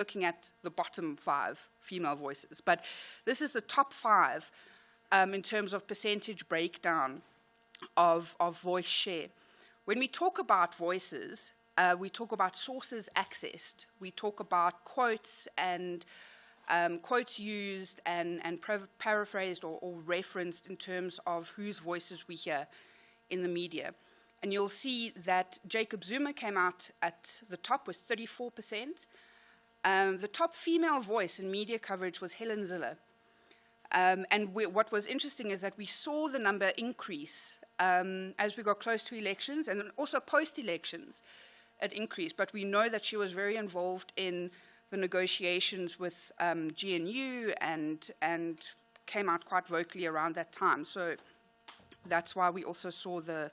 looking at the bottom 5 female voices. But this is the top 5 in terms of percentage breakdown of voice share. When we talk about voices, we talk about sources accessed. We talk about quotes and quotes used and paraphrased or referenced in terms of whose voices we hear in the media. And you'll see that Jacob Zuma came out at the top with 34%. The top female voice in media coverage was Helen Zille. And what was interesting is that we saw the number increase as we got close to elections, and then also post-elections it increased. But we know that she was very involved in the negotiations with GNU and came out quite vocally around that time. So that's why we also saw the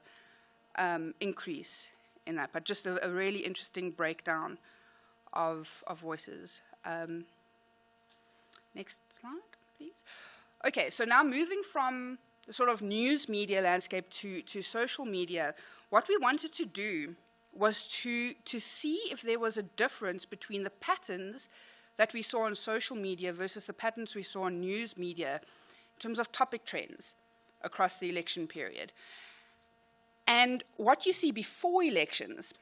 increase in that. But just a really interesting breakdown of voices. Next slide, please. Okay, so now moving from the sort of news media landscape to social media, what we wanted to do was to see if there was a difference between the patterns that we saw on social media versus the patterns we saw on news media in terms of topic trends across the election period. And what you see before elections,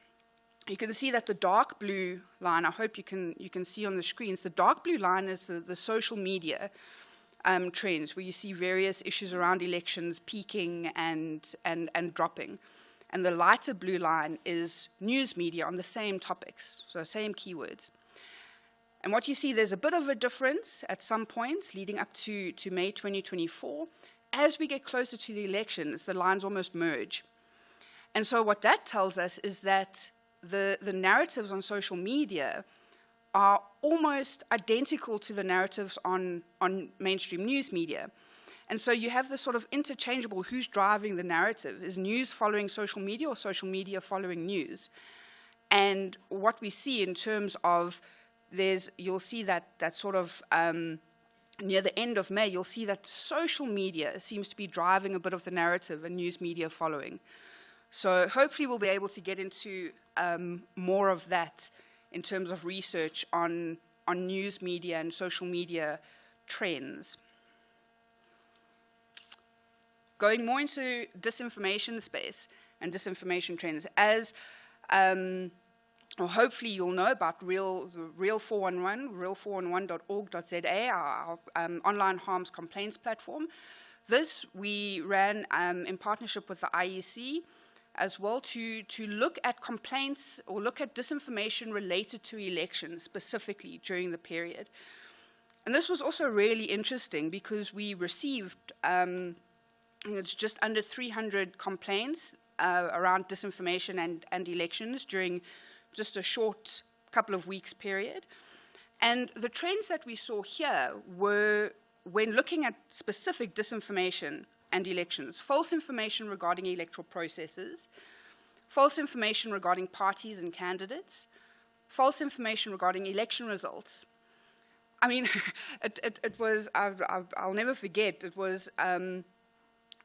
you can see that the dark blue line, I hope you can see on the screens, the dark blue line is the social media trends, where you see various issues around elections peaking and dropping. And the lighter blue line is news media on the same topics, so same keywords. And what you see, there's a bit of a difference at some points leading up to May 2024. As we get closer to the elections, the lines almost merge. And so what that tells us is that the narratives on social media are almost identical to the narratives on mainstream news media. And so you have this sort of interchangeable, who's driving the narrative? Is news following social media or social media following news? And what we see in terms of, you'll see that sort of, near the end of May, you'll see that social media seems to be driving a bit of the narrative and news media following. So hopefully we'll be able to get into more of that in terms of research on news media and social media trends. Going more into disinformation space and disinformation trends, as or hopefully you'll know about Real 411, real411.org.za, our online harms complaints platform. This we ran in partnership with the IEC as well to look at complaints or look at disinformation related to elections specifically during the period. And this was also really interesting because we received it's just under 300 complaints around disinformation and elections during just a short couple of weeks period. And the trends that we saw here were, when looking at specific disinformation and elections, false information regarding electoral processes, false information regarding parties and candidates, false information regarding election results. I mean, it was, I'll never forget, it was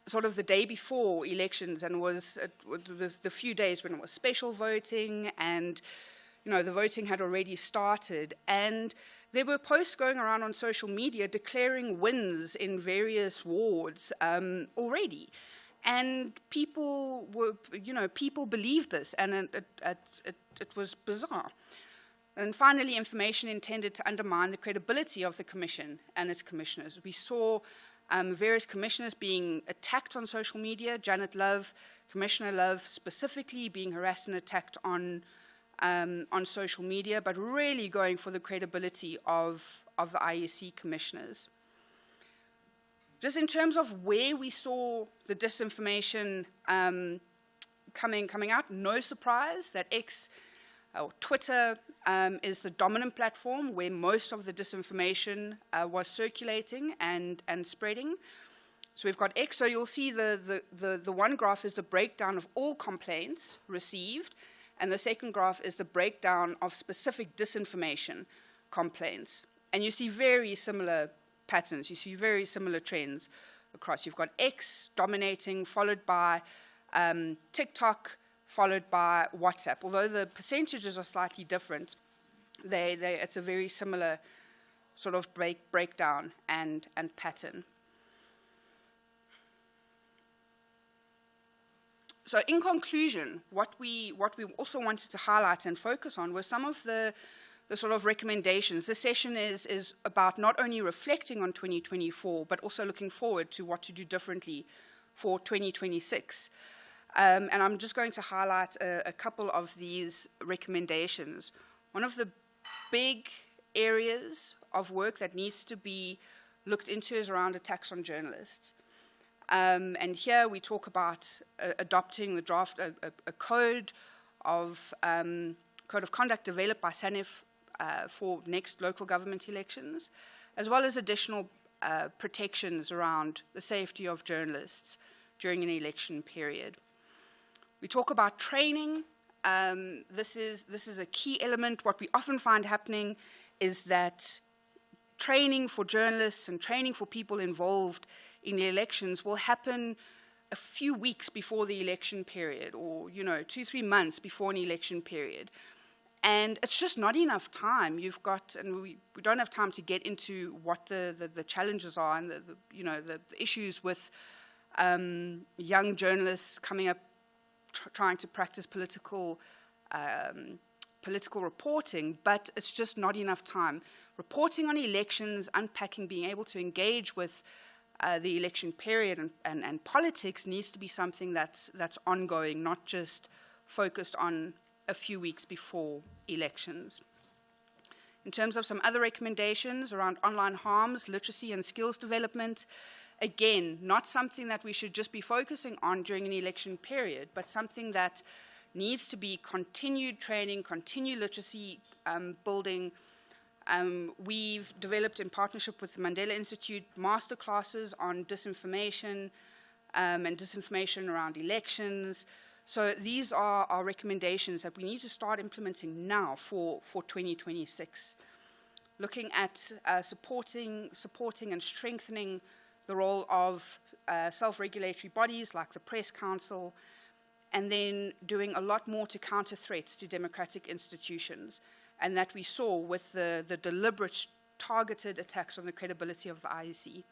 sort of the day before elections, and was the few days when it was special voting, and the voting had already started, and there were posts going around on social media declaring wins in various wards already, and people were, people believed this, and it was bizarre. And finally, information intended to undermine the credibility of the Commission and its commissioners. We saw various commissioners being attacked on social media, Janet Love, Commissioner Love specifically being harassed and attacked on social media, but really going for the credibility of the IEC commissioners. Just in terms of where we saw the disinformation coming out, no surprise that Twitter is the dominant platform where most of the disinformation was circulating and spreading. So we've got X. So you'll see the one graph is the breakdown of all complaints received, and the second graph is the breakdown of specific disinformation complaints. And you see very similar patterns. You see very similar trends across. You've got X dominating, followed by TikTok, followed by WhatsApp. Although the percentages are slightly different, it's a very similar sort of breakdown and pattern. So in conclusion, what we also wanted to highlight and focus on were some of the sort of recommendations. This session is about not only reflecting on 2024, but also looking forward to what to do differently for 2026. And I'm just going to highlight a couple of these recommendations. One of the big areas of work that needs to be looked into is around attacks on journalists. And here we talk about adopting the draft, a code of conduct developed by SANEF for next local government elections, as well as additional protections around the safety of journalists during an election period. We talk about training. This is a key element. What we often find happening is that training for journalists and training for people involved in the elections will happen a few weeks before the election period, or 2-3 months before an election period. And it's just not enough time. We don't have time to get into what the challenges are and the issues with young journalists coming up, trying to practice political reporting, but it's just not enough time. Reporting on elections, unpacking, being able to engage with the election period and politics needs to be something that's ongoing, not just focused on a few weeks before elections. In terms of some other recommendations around online harms, literacy and skills development, again, not something that we should just be focusing on during an election period, but something that needs to be continued training, continued literacy building. We've developed, in partnership with the Mandela Institute, masterclasses on disinformation and disinformation around elections. So these are our recommendations that we need to start implementing now for 2026. Looking at supporting and strengthening the role of self-regulatory bodies like the Press Council, and then doing a lot more to counter threats to democratic institutions, and that we saw with the deliberate targeted attacks on the credibility of the IEC.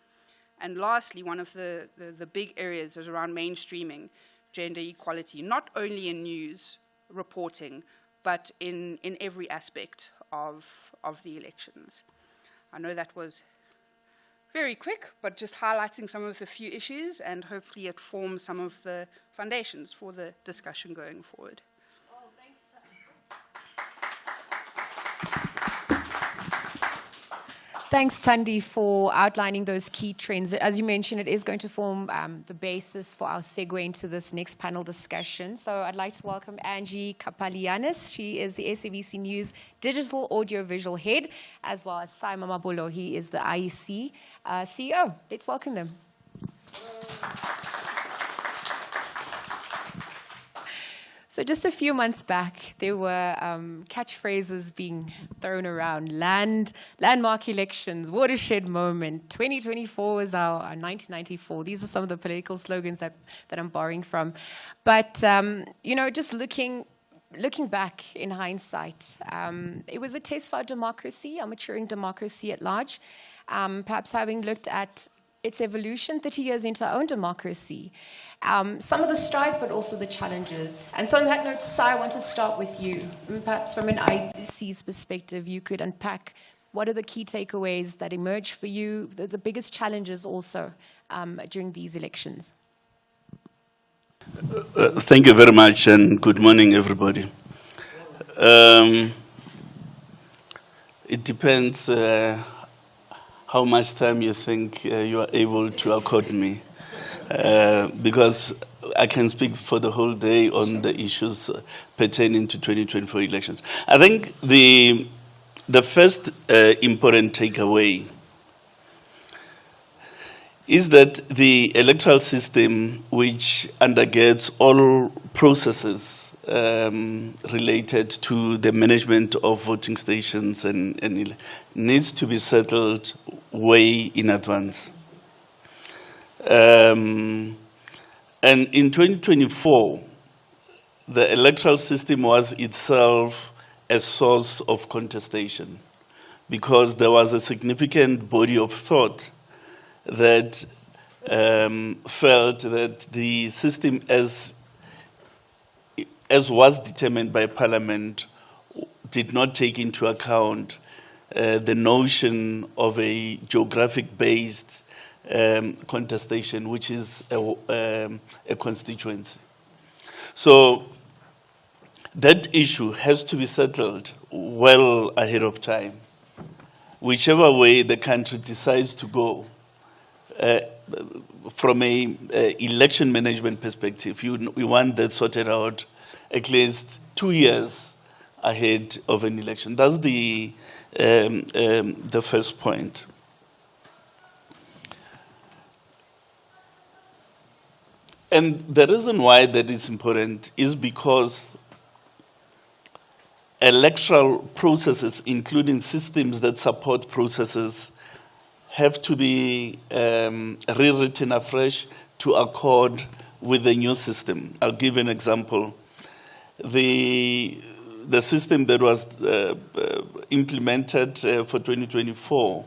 And lastly, one of the big areas is around mainstreaming gender equality, not only in news reporting, but in every aspect of the elections. I know that was very quick, but just highlighting some of the few issues, and hopefully it forms some of the foundations for the discussion going forward. Thanks, Thandi, for outlining those key trends. As you mentioned, it is going to form the basis for our segue into this next panel discussion. So I'd like to welcome Angie Kapalianis. She is the SABC News Digital Audiovisual Head, as well as Sai Mamabolo. He is the IEC CEO. Let's welcome them. So just a few months back, there were catchphrases being thrown around: landmark elections, watershed moment, 2024 was our 1994. These are some of the political slogans that I'm borrowing from. But, just looking back in hindsight, it was a test for our democracy, our maturing democracy at large. Perhaps having looked at its evolution 30 years into our own democracy, some of the strides, but also the challenges. And so on that note, Sai, I want to start with you. Perhaps from an IEC's perspective, you could unpack what are the key takeaways that emerge for you, the biggest challenges also during these elections. Thank you very much, and good morning, everybody. It depends how much time you think you are able to accord me, because I can speak for the whole day on the issues pertaining to 2024 elections. I think the first important takeaway is that the electoral system, which undergirds all processes related to the management of voting stations and needs to be settled way in advance. And in 2024, the electoral system was itself a source of contestation, because there was a significant body of thought that felt that the system as was determined by Parliament did not take into account the notion of a geographic-based contestation, which is a constituency. So that issue has to be settled well ahead of time. Whichever way the country decides to go, from a election management perspective, we want that sorted out at least 2 years ahead of an election. That's the first point. And the reason why that is important is because electoral processes, including systems that support processes, have to be rewritten afresh to accord with the new system. I'll give an example. The system that was implemented for 2024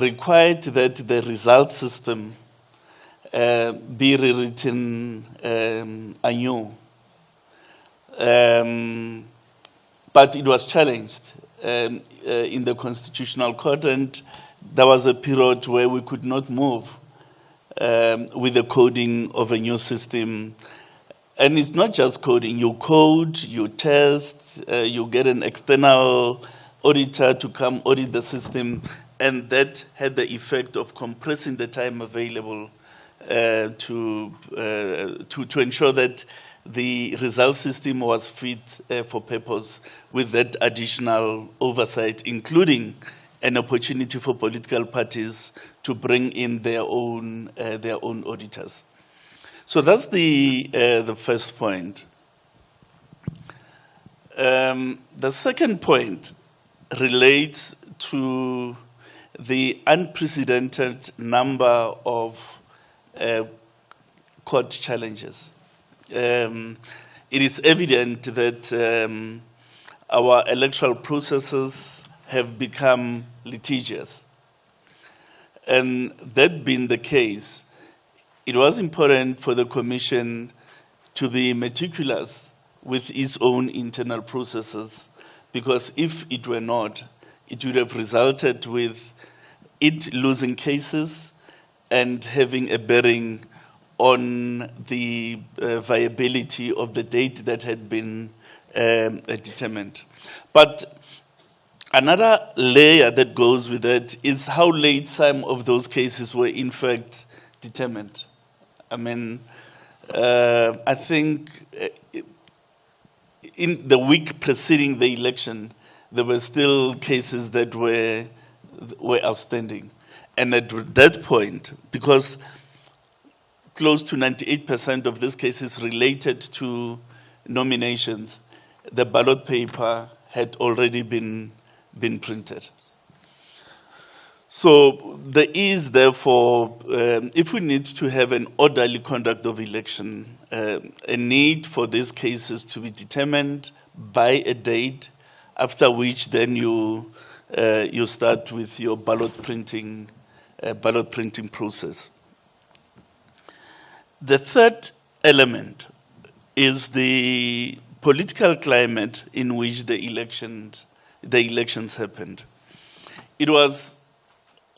required that the result system be rewritten anew. But it was challenged in the Constitutional Court, and there was a period where we could not move with the coding of a new system. And it's not just coding. You code, you test, you get an external auditor to come audit the system, and that had the effect of compressing the time available to ensure that the result system was fit for purpose, with that additional oversight, including an opportunity for political parties to bring in their own auditors. So that's the first point. The second point relates to the unprecedented number of court challenges. It is evident that our electoral processes have become litigious. And that being the case, it was important for the Commission to be meticulous with its own internal processes, because if it were not, it would have resulted with it losing cases and having a bearing on the viability of the date that had been determined. But another layer that goes with that is how late some of those cases were in fact determined. I mean, I think in the week preceding the election, there were still cases that were outstanding. And at that point, because close to 98% of these cases related to nominations, the ballot paper had already been printed. So there is, therefore, if we need to have an orderly conduct of election, a need for these cases to be determined by a date, after which then you start with your ballot printing process. The third element is the political climate in which the elections happened. It was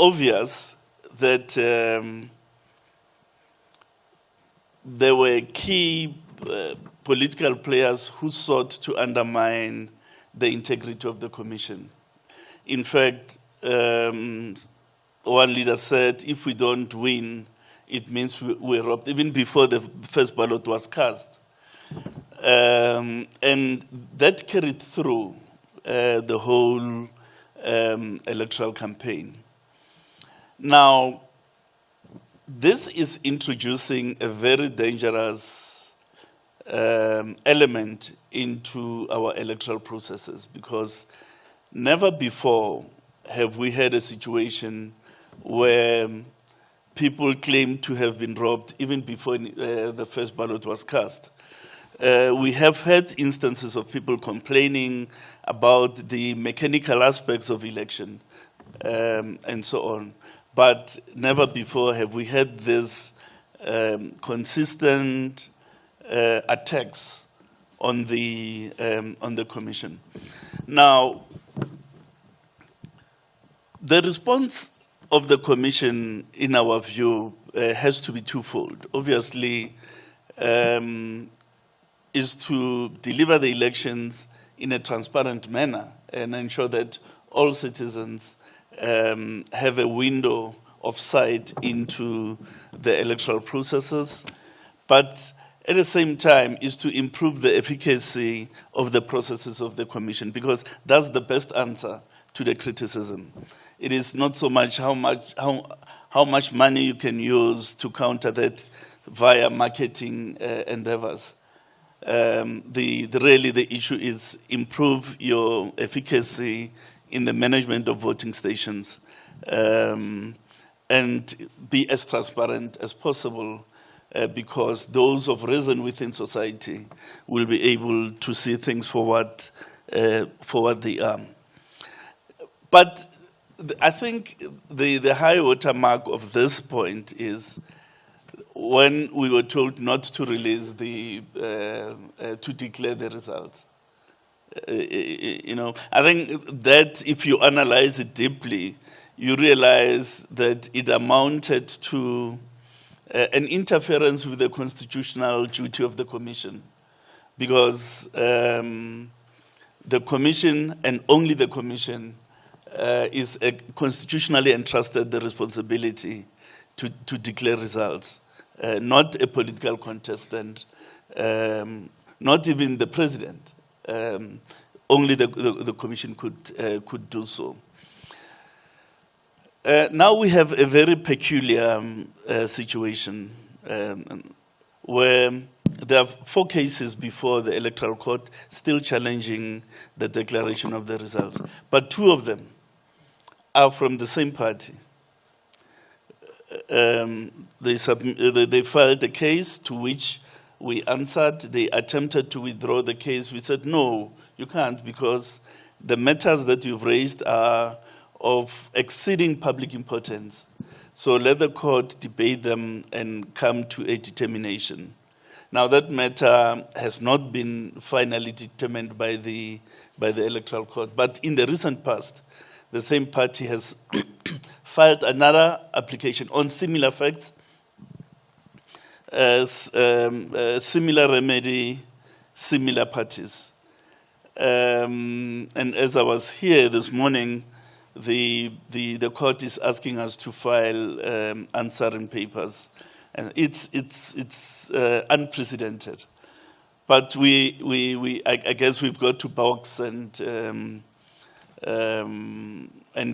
obvious that there were key political players who sought to undermine the integrity of the Commission. In fact, one leader said, if we don't win, it means we're robbed, even before the first ballot was cast. And that carried through the whole electoral campaign. Now, this is introducing a very dangerous element into our electoral processes, because never before have we had a situation where people claim to have been robbed even before the first ballot was cast. we have had instances of people complaining about the mechanical aspects of election and so on. But never before have we had this consistent attacks on the commission. Now, the response of the commission, in our view, has to be twofold. Obviously, is to deliver the elections in a transparent manner and ensure that all citizens have a window of sight into the electoral processes, but at the same time is to improve the efficacy of the processes of the commission, because that's the best answer to the criticism. It is not so much how much money you can use to counter that via marketing endeavors. Really the issue is improve your efficacy in the management of voting stations and be as transparent as possible because those of reason within society will be able to see things for what they are. But I think the high water mark of this point is when we were told not to release to declare the results. I think that if you analyze it deeply, you realize that it amounted to an interference with the constitutional duty of the commission, because the commission and only the commission is constitutionally entrusted the responsibility to declare results, not a political contestant, not even the president. Only the commission could do so. Now we have a very peculiar situation where there are 4 cases before the Electoral Court still challenging the declaration of the results, but 2 of them are from the same party. They filed a case to which we answered. They attempted to withdraw the case. We said, no, you can't, because the matters that you've raised are of exceeding public importance. So let the court debate them and come to a determination. Now, that matter has not been finally determined by the Electoral Court, but in the recent past, the same party has filed another application on similar facts, similar remedy, similar parties. And as I was here this morning, the court is asking us to file answering papers, and it's unprecedented. But I guess we've got to box and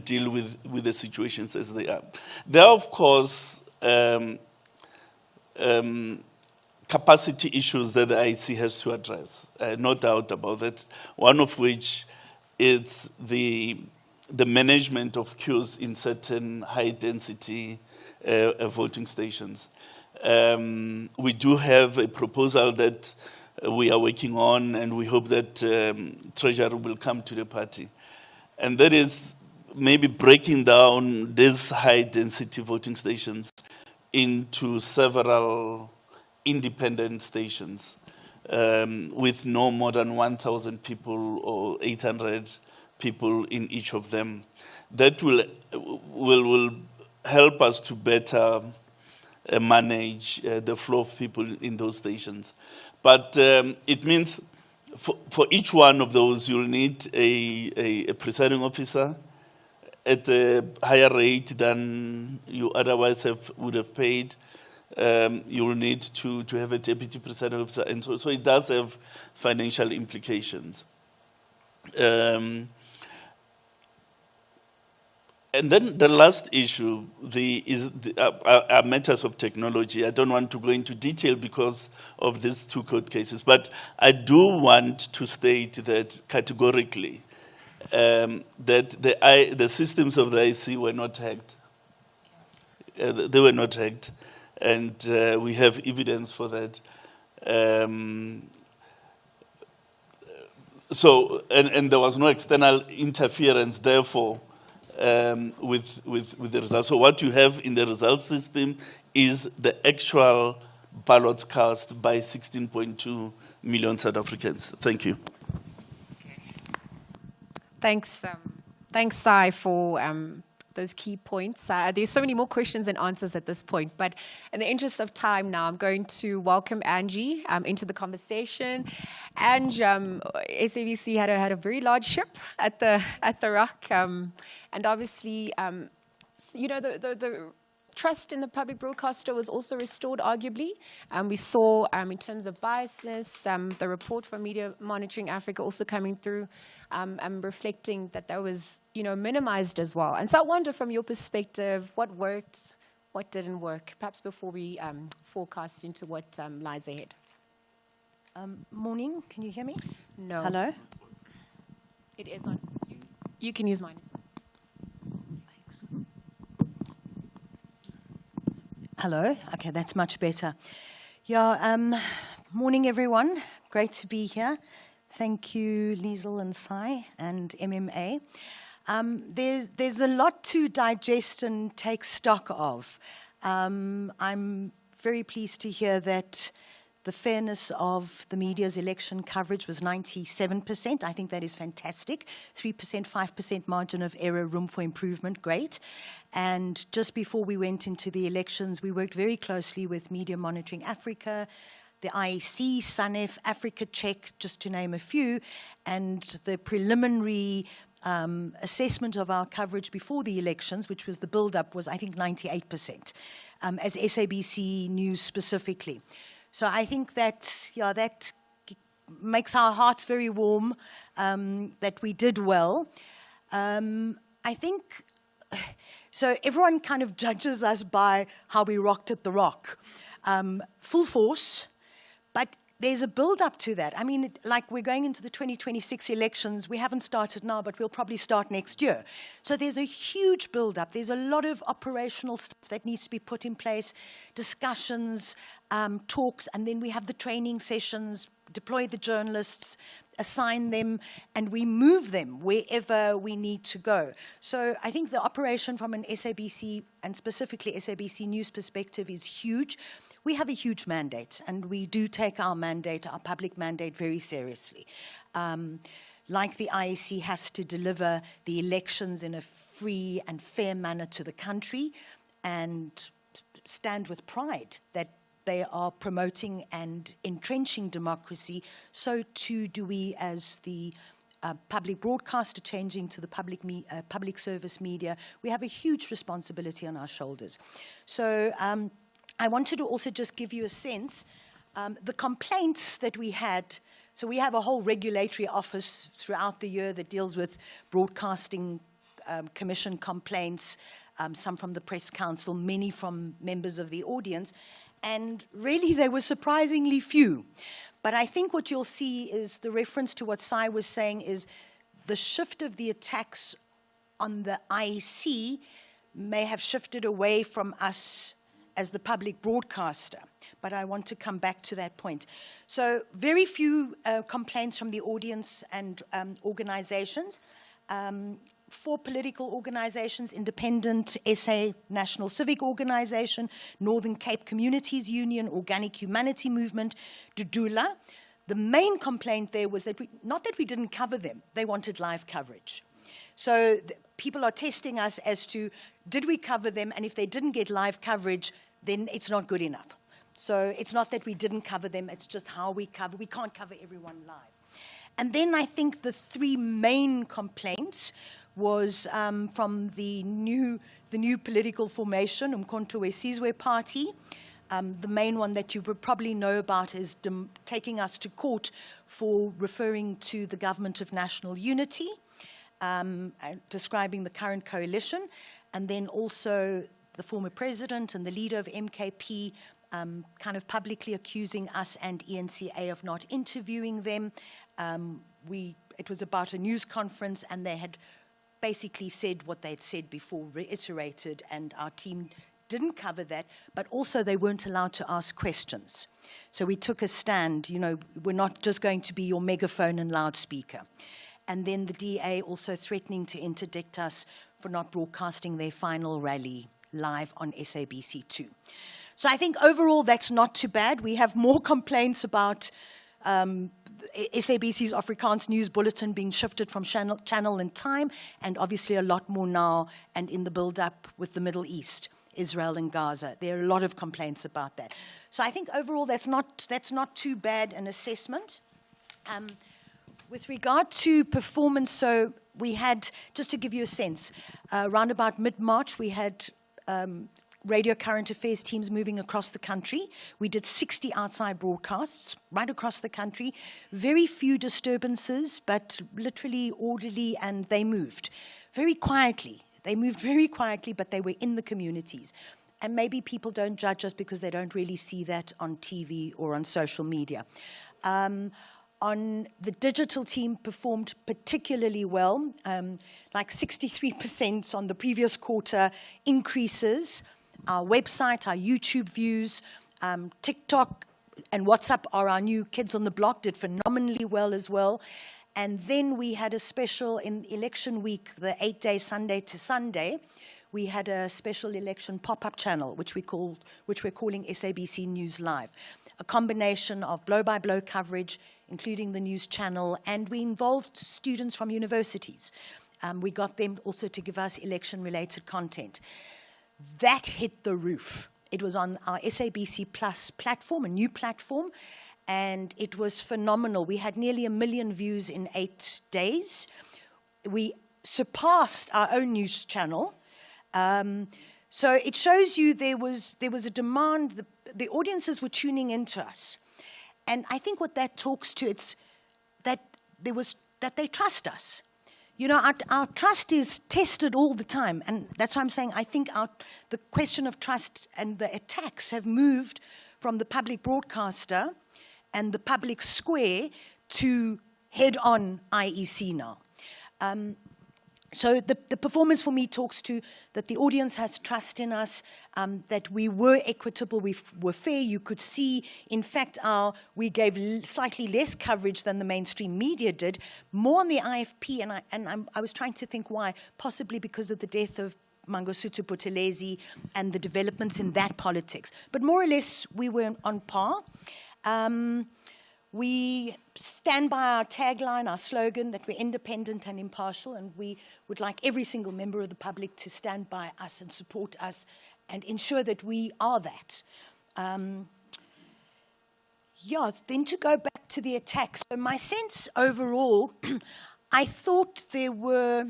deal with the situations as they are. There are, of course, capacity issues that the IEC has to address, no doubt about that. One of which is the management of queues in certain high-density voting stations. We do have a proposal that we are working on, and we hope that Treasury will come to the party. And that is maybe breaking down these high-density voting stations into several independent stations with no more than 1,000 people or 800 people in each of them. That will help us to better manage the flow of people in those stations. But it means for each one of those, you'll need a presiding officer at a higher rate than you otherwise would have paid. You will need to have a deputy presiding officer, and so it does have financial implications. And then the last issue are matters of technology. I don't want to go into detail because of these 2 court cases, but I do want to state that categorically that the systems of the IEC were not hacked. They were not hacked, and we have evidence for that. So, and there was no external interference, therefore, with the results. So what you have in the results system is the actual ballots cast by 16.2 million South Africans. Thank you. Thanks, Sai, for those key points. There's so many more questions and answers at this point, but in the interest of time now, I'm going to welcome Angie into the conversation. Angie, SABC had a very large ship at the Rock, and obviously, you know, the trust in the public broadcaster was also restored, arguably. We saw, in terms of biasness, the report from Media Monitoring Africa also coming through, reflecting that was, you know, minimized as well. And so I wonder, from your perspective, what worked, what didn't work, perhaps before we forecast into what lies ahead. Morning, can you hear me? No. Hello? It is on. You can use mine. Hello. Okay, that's much better. Yeah, morning, everyone. Great to be here. Thank you, Liesl and Sai and MMA. There's a lot to digest and take stock of. I'm very pleased to hear that the fairness of the media's election coverage was 97%. I think that is fantastic. 3%, 5% margin of error, room for improvement, great. And just before we went into the elections, we worked very closely with Media Monitoring Africa, the IEC, SANEF, Africa Check, just to name a few, and the preliminary assessment of our coverage before the elections, which was the build-up, was I think 98%, as SABC News specifically. So I think that, yeah, that makes our hearts very warm, that we did well. I think, so everyone kind of judges us by how we rocked at the Rock. Full force, but there's a build-up to that. I mean, like we're going into the 2026 elections. We haven't started now, but we'll probably start next year. So there's a huge build-up. There's a lot of operational stuff that needs to be put in place, discussions, talks, and then we have the training sessions, deploy the journalists, assign them, and we move them wherever we need to go. So I think the operation from an SABC, and specifically SABC News perspective, is huge. We have a huge mandate, and we do take our mandate, our public mandate, very seriously. Like the IEC has to deliver the elections in a free and fair manner to the country, and stand with pride that they are promoting and entrenching democracy, so too do we as the public broadcaster changing to the public service media. We have a huge responsibility on our shoulders. So I wanted to also just give you a sense, the complaints that we had. So we have a whole regulatory office throughout the year that deals with broadcasting commission complaints, some from the Press Council, many from members of the audience, and really they were surprisingly few. But I think what you'll see is the reference to what Sai was saying is the shift of the attacks on the IEC may have shifted away from us as the public broadcaster, but I want to come back to that point. So very few complaints from the audience and organizations. 4 political organizations: Independent, SA National Civic Organization, Northern Cape Communities Union, Organic Humanity Movement, Dudula. The main complaint there was that not that we didn't cover them, they wanted live coverage. So people are testing us as to, did we cover them? And if they didn't get live coverage, then it's not good enough. So it's not that we didn't cover them, it's just how we cover. We can't cover everyone live. And then I think the 3 main complaints was from the new political formation, Umkhonto we Sizwe Party. The main one that you would probably know about is taking us to court for referring to the Government of National Unity, describing the current coalition, and then also the former president and the leader of MKP kind of publicly accusing us and ENCA of not interviewing them. It was about a news conference, and they had basically said what they had said before, reiterated, and our team didn't cover that, but also they weren't allowed to ask questions. So we took a stand, we're not just going to be your megaphone and loudspeaker. And then the DA also threatening to interdict us for not broadcasting their final rally live on SABC2. So I think overall that's not too bad. We have more complaints about SABC's Afrikaans News Bulletin being shifted from channel and time, and obviously a lot more now and in the build-up with the Middle East, Israel and Gaza. There are a lot of complaints about that. So I think overall that's not too bad an assessment. With regard to performance, so we had, just to give you a sense, around about mid-March we had radio current affairs teams moving across the country. We did 60 outside broadcasts right across the country. Very few disturbances, but literally orderly, and they moved very quietly. They moved very quietly, but they were in the communities. And maybe people don't judge us because they don't really see that on TV or on social media. On the digital team performed particularly well, like 63% on the previous quarter increases. Our website, our YouTube views, TikTok and WhatsApp are our new kids on the block, did phenomenally well as well. And then we had a special in election week, the 8-day Sunday to Sunday. We had a special election pop-up channel, which we're calling SABC News Live. A combination of blow-by-blow coverage, including the news channel, and we involved students from universities. We got them also to give us election-related content. That hit the roof. It was on our SABC Plus platform, a new platform, and it was phenomenal. We had nearly 1 million views in 8 days. We surpassed our own news channel. So it shows you there was a demand. The audiences were tuning into us. And I think what that talks to, it's that they trust us. Our trust is tested all the time, and that's why I'm saying I think the question of trust and the attacks have moved from the public broadcaster and the public square to head-on IEC now. So the performance for me talks to that the audience has trust in us, that we were equitable, we were fair. You could see, in fact, we gave slightly less coverage than the mainstream media did, more on the IFP, and I was trying to think why, possibly because of the death of Mangosuthu Buthelezi and the developments in that politics. But more or less, we were on par. We stand by our tagline, our slogan, that we're independent and impartial, and we would like every single member of the public to stand by us and support us and ensure that we are that. Then to go back to the attack. So my sense overall, I thought there were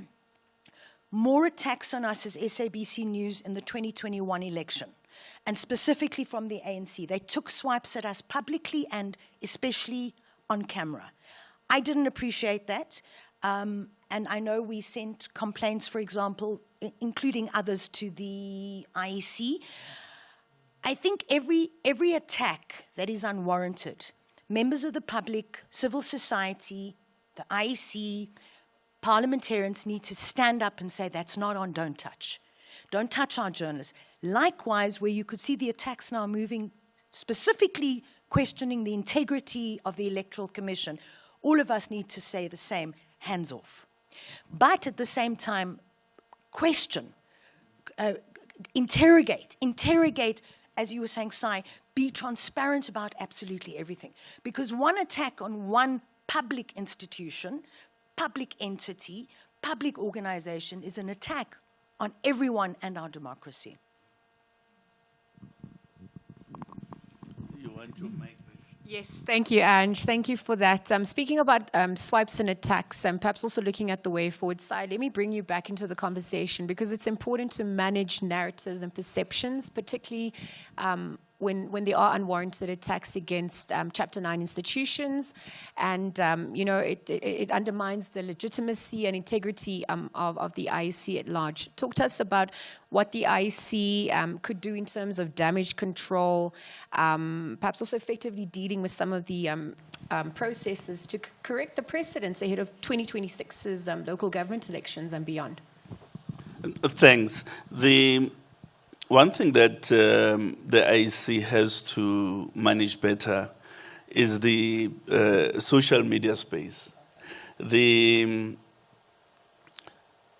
more attacks on us as SABC News in the 2021 election, and specifically from the ANC. They took swipes at us publicly and especially on camera. I didn't appreciate that, and I know we sent complaints, for example, including others to the IEC. I think every attack that is unwarranted, members of the public, civil society, the IEC, parliamentarians need to stand up and say, that's not on, don't touch. Don't touch our journalists. Likewise, where you could see the attacks now moving, specifically questioning the integrity of the Electoral Commission, all of us need to say the same, hands off. But at the same time, question, interrogate, as you were saying, Sai, be transparent about absolutely everything. Because one attack on one public institution, public entity, public organization is an attack on everyone and our democracy. You want to make... Yes, thank you, Ange. Thank you for that. Speaking about swipes and attacks, and perhaps also looking at the way forward side, let me bring you back into the conversation because it's important to manage narratives and perceptions, particularly when there are unwarranted attacks against Chapter 9 institutions, and it undermines the legitimacy and integrity of the IEC at large. Talk to us about what the IEC could do in terms of damage control, perhaps also effectively dealing with some of the processes to correct the precedents ahead of 2026's local government elections and beyond. Thanks. one thing that the IEC has to manage better is the social media space.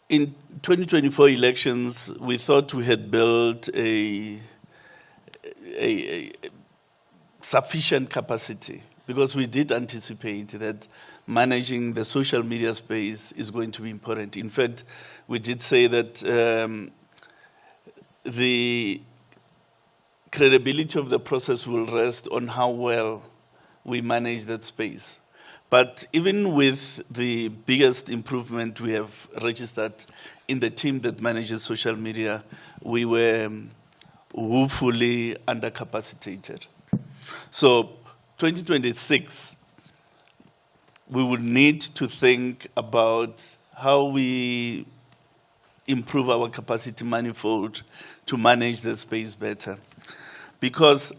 In 2024 elections, we thought we had built a sufficient capacity, because we did anticipate that managing the social media space is going to be important. In fact, we did say that the credibility of the process will rest on how well we manage that space. But even with the biggest improvement we have registered in the team that manages social media, we were woefully undercapacitated. So 2026, we would need to think about how we improve our capacity manifold to manage the space better. Because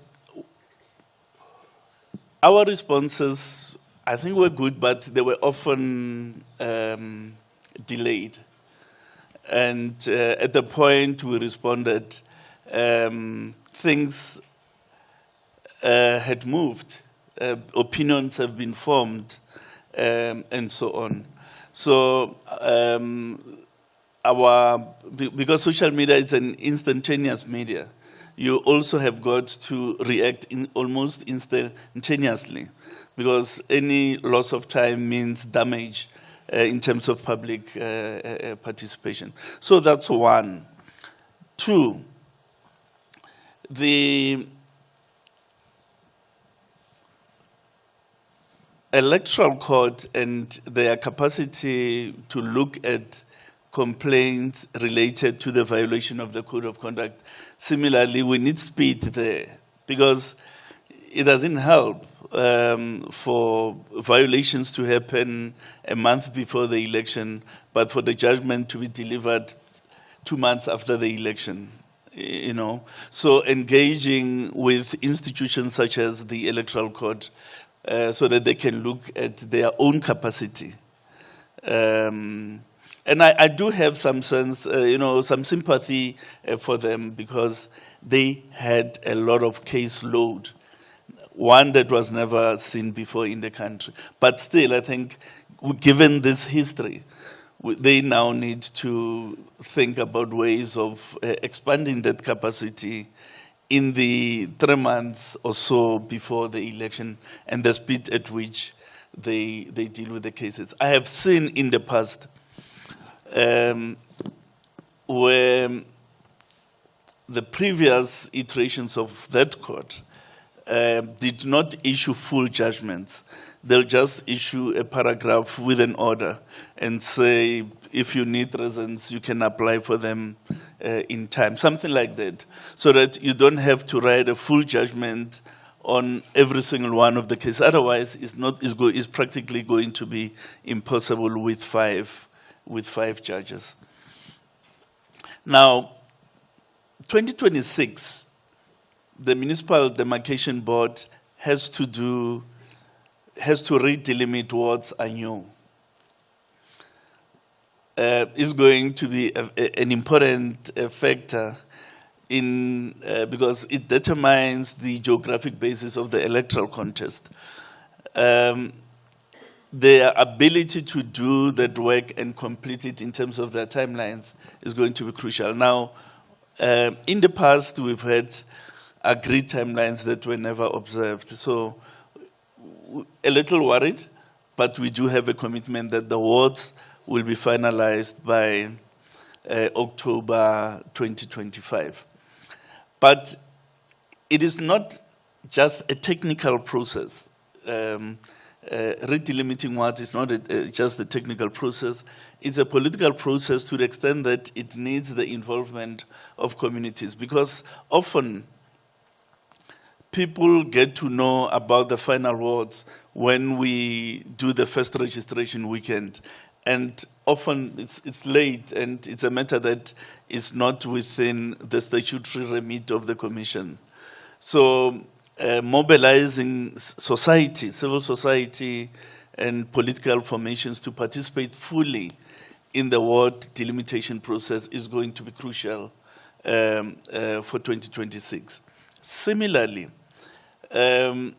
our responses, I think, were good, but they were often delayed. And at the point we responded, things had moved, opinions have been formed, and so on. So because social media is an instantaneous media, you also have got to react almost instantaneously, because any loss of time means damage in terms of public participation. So that's one. Two, the Electoral Court and their capacity to look at complaints related to the violation of the Code of Conduct. Similarly, we need speed there, because it doesn't help for violations to happen a month before the election, but for the judgment to be delivered 2 months after the election. You know, so engaging with institutions such as the Electoral Court so that they can look at their own capacity. And I do have some sense, some sympathy for them, because they had a lot of caseload, one that was never seen before in the country. But still, I think, given this history, they now need to think about ways of expanding that capacity in the 3 months or so before the election, and the speed at which they deal with the cases. I have seen in the past where the previous iterations of that court did not issue full judgments. They'll just issue a paragraph with an order and say, if you need reasons, you can apply for them in time, something like that, so that you don't have to write a full judgment on every single one of the cases. Otherwise, it's practically going to be impossible with five judges. Now, 2026, the Municipal Demarcation Board has to redelimit wards anew. Is going to be an important factor because it determines the geographic basis of the electoral contest. Their ability to do that work and complete it in terms of their timelines is going to be crucial. Now, in the past, we've had agreed timelines that were never observed. So, a little worried, but we do have a commitment that the wards will be finalized by October 2025. But it is not just a technical process. Redelimiting wards is not just a technical process. It's a political process to the extent that it needs the involvement of communities, because often people get to know about the final wards when we do the first registration weekend. And often it's late, and it's a matter that is not within the statutory remit of the Commission. So mobilizing society, civil society, and political formations to participate fully in the ward delimitation process is going to be crucial for 2026. Similarly, the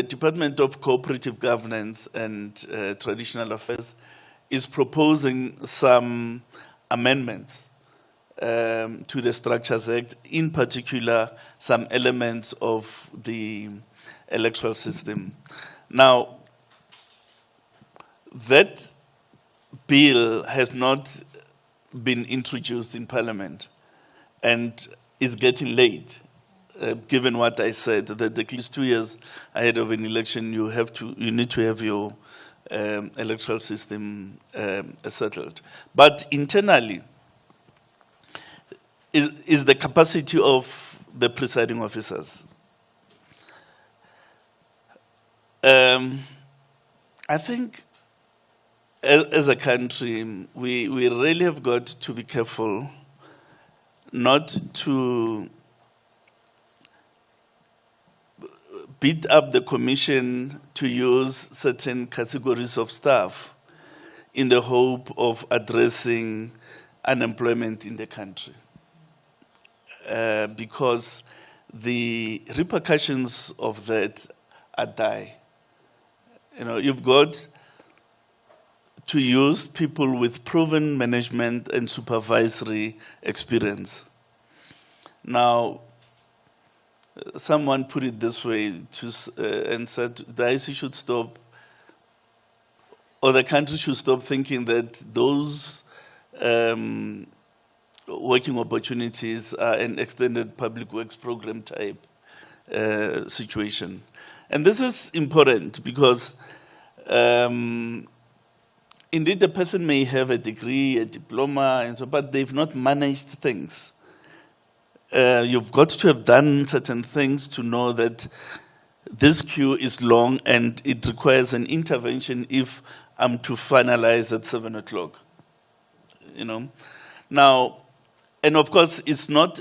Department of Cooperative Governance and Traditional Affairs is proposing some amendments to the Structures Act, in particular, some elements of the electoral system. Now, that bill has not been introduced in Parliament and is getting late. Given what I said, that at least 2 years ahead of an election, you need to have your electoral system settled. But internally, is the capacity of the presiding officers. I think, as a country, we really have got to be careful not to beat up the commission to use certain categories of staff in the hope of addressing unemployment in the country. Because the repercussions of that are dire. You know, you've got to use people with proven management and supervisory experience. Now, someone put it this way and said the IC should stop, or the country should stop thinking that those working opportunities are an extended public works program type situation. And this is important because indeed the person may have a degree, a diploma, and so, but they've not managed things. You've got to have done certain things to know that this queue is long and it requires an intervention if I'm to finalize at 7 o'clock. You know, now, and of course, it's not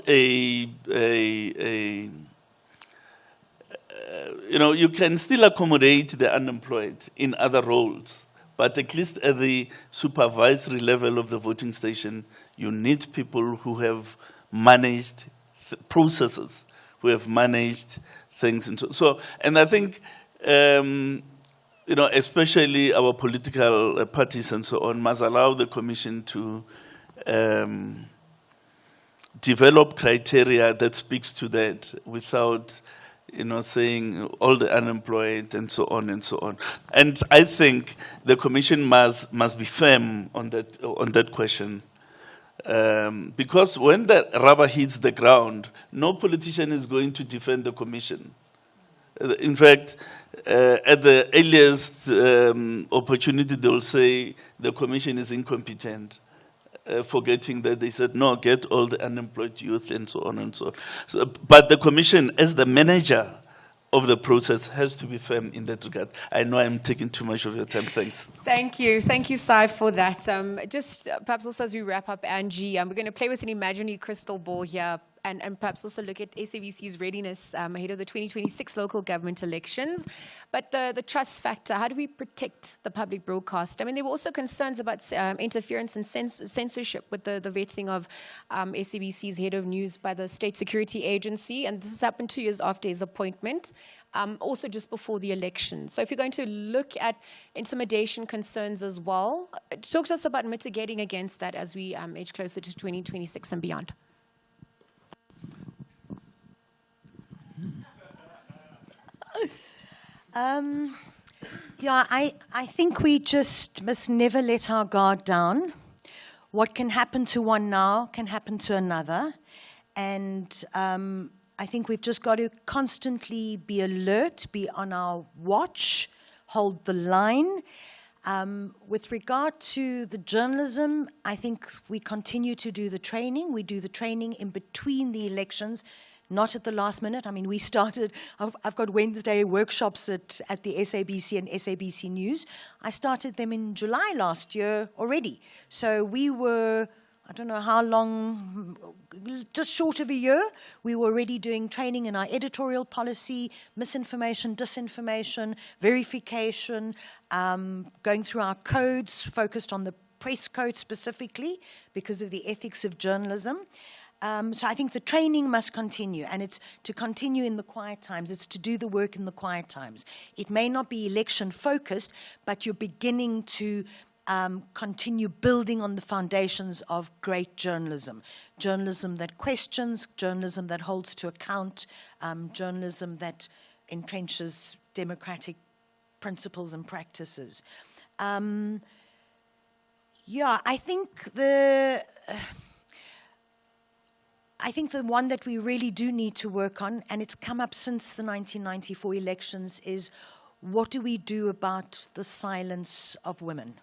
you know, you can still accommodate the unemployed in other roles, but at least at the supervisory level of the voting station, you need people who have managed processes, who have managed things. And so and I think, you know, especially our political parties and so on, must allow the commission to develop criteria that speaks to that without, you know, saying all the unemployed and so on and so on. And I think the commission must be firm on that question. Because when the rubber hits the ground, no politician is going to defend the commission. In fact, at the earliest opportunity, they will say the commission is incompetent, forgetting that they said, no, get all the unemployed youth and so on and so on. So, but the commission, as the manager of the process, has to be firm in that regard. I know I'm taking too much of your time. Thanks. Thank you, Sai, for that. Just perhaps also as we wrap up, Angie, we're going to play with an imaginary crystal ball here, and perhaps also look at SABC's readiness ahead of the 2026 local government elections. But the trust factor, how do we protect the public broadcast? I mean, there were also concerns about interference and censorship with the vetting of SABC's head of news by the State Security Agency, and this has happened 2 years after his appointment, also just before the election. So if you're going to look at intimidation concerns as well, talk to us about mitigating against that as we edge closer to 2026 and beyond. Yeah, I think we just must never let our guard down. What can happen to one now can happen to another. And I think we've just got to constantly be alert, be on our watch, hold the line. With regard to the journalism, I think we continue to do the training. We do the training in between the elections, not at the last minute. I mean, we started, I've got Wednesday workshops at the SABC and SABC News. I started them in July last year already. So we were, I don't know how long, just short of a year, we were already doing training in our editorial policy, misinformation, disinformation, verification, going through our codes focused on the press code specifically because of the ethics of journalism. So I think the training must continue, and it's to continue in the quiet times. It's to do the work in the quiet times. It may not be election-focused, but you're beginning to continue building on the foundations of great journalism. Journalism that questions, journalism that holds to account, journalism that entrenches democratic principles and practices. Yeah, I think the one that we really do need to work on, and it's come up since the 1994 elections, is what do we do about the silence of women?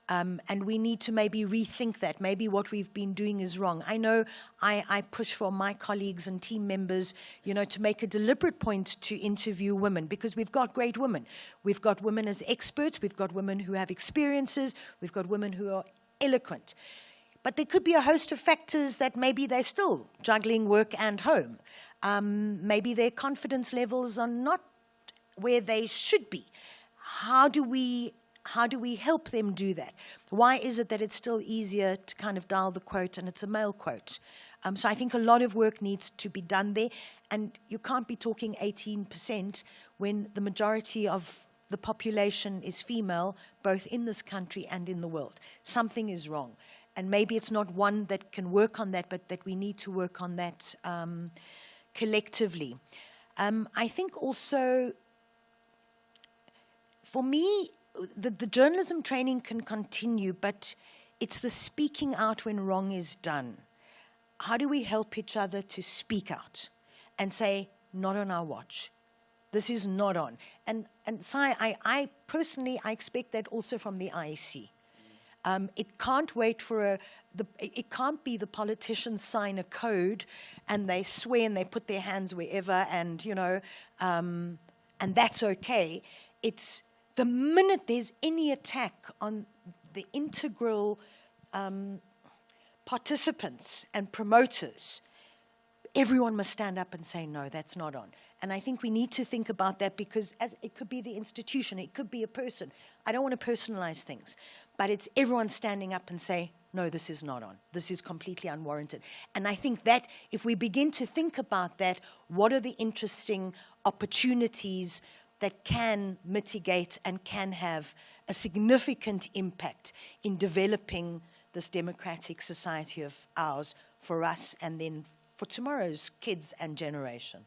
And we need to maybe rethink that. Maybe what we've been doing is wrong. I know I push for my colleagues and team members, to make a deliberate point to interview women, because we've got great women. We've got women as experts. We've got women who have experiences. We've got women who are eloquent. But there could be a host of factors that maybe they're still juggling work and home. Maybe their confidence levels are not where they should be. How do we help them do that? Why is it that it's still easier to kind of dial the quote and it's a male quote? So I think a lot of work needs to be done there. And you can't be talking 18% when the majority of the population is female, both in this country and in the world. Something is wrong. And maybe it's not one that can work on that, but that we need to work on that collectively. I think also, for me, the journalism training can continue, but it's the speaking out when wrong is done. How do we help each other to speak out and say, not on our watch? This is not on. And Sai, I personally expect that also from the IEC. It can't wait for it can't be the politicians sign a code and they swear and they put their hands wherever and that's okay. It's the minute there's any attack on the integral participants and promoters, everyone must stand up and say, no, that's not on. And I think we need to think about that, because as it could be the institution, it could be a person. I don't want to personalize things, but it's everyone standing up and say, no, this is not on. This is completely unwarranted. And I think that if we begin to think about that, what are the interesting opportunities that can mitigate and can have a significant impact in developing this democratic society of ours for us and then for tomorrow's kids and generation.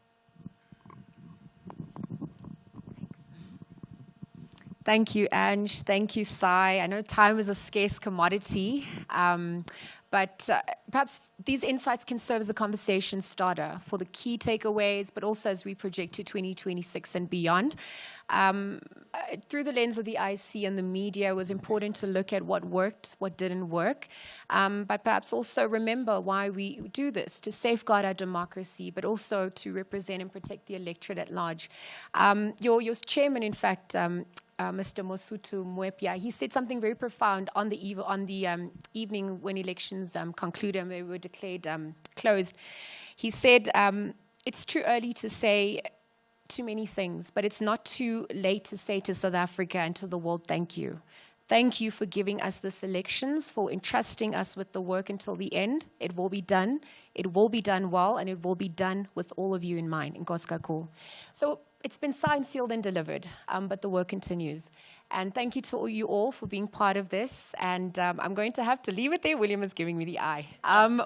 Thank you, Ange. Thank you, Sai. I know time is a scarce commodity, but perhaps these insights can serve as a conversation starter for the key takeaways, but also as we project to 2026 and beyond. Through the lens of the IC and the media, it was important to look at what worked, what didn't work, but perhaps also remember why we do this, to safeguard our democracy, but also to represent and protect the electorate at large. Your chairman, in fact, Mr. Mosutu Mwepia, he said something very profound on the evening when elections concluded and they were declared closed. He said, it's too early to say too many things, but it's not too late to say to South Africa and to the world, thank you. Thank you for giving us this elections, for entrusting us with the work until the end. It will be done. It will be done well, and it will be done with all of you in mind. Nkosi. So it's been signed, sealed, and delivered, but the work continues. And thank you to you all for being part of this. And I'm going to have to leave it there. William is giving me the eye.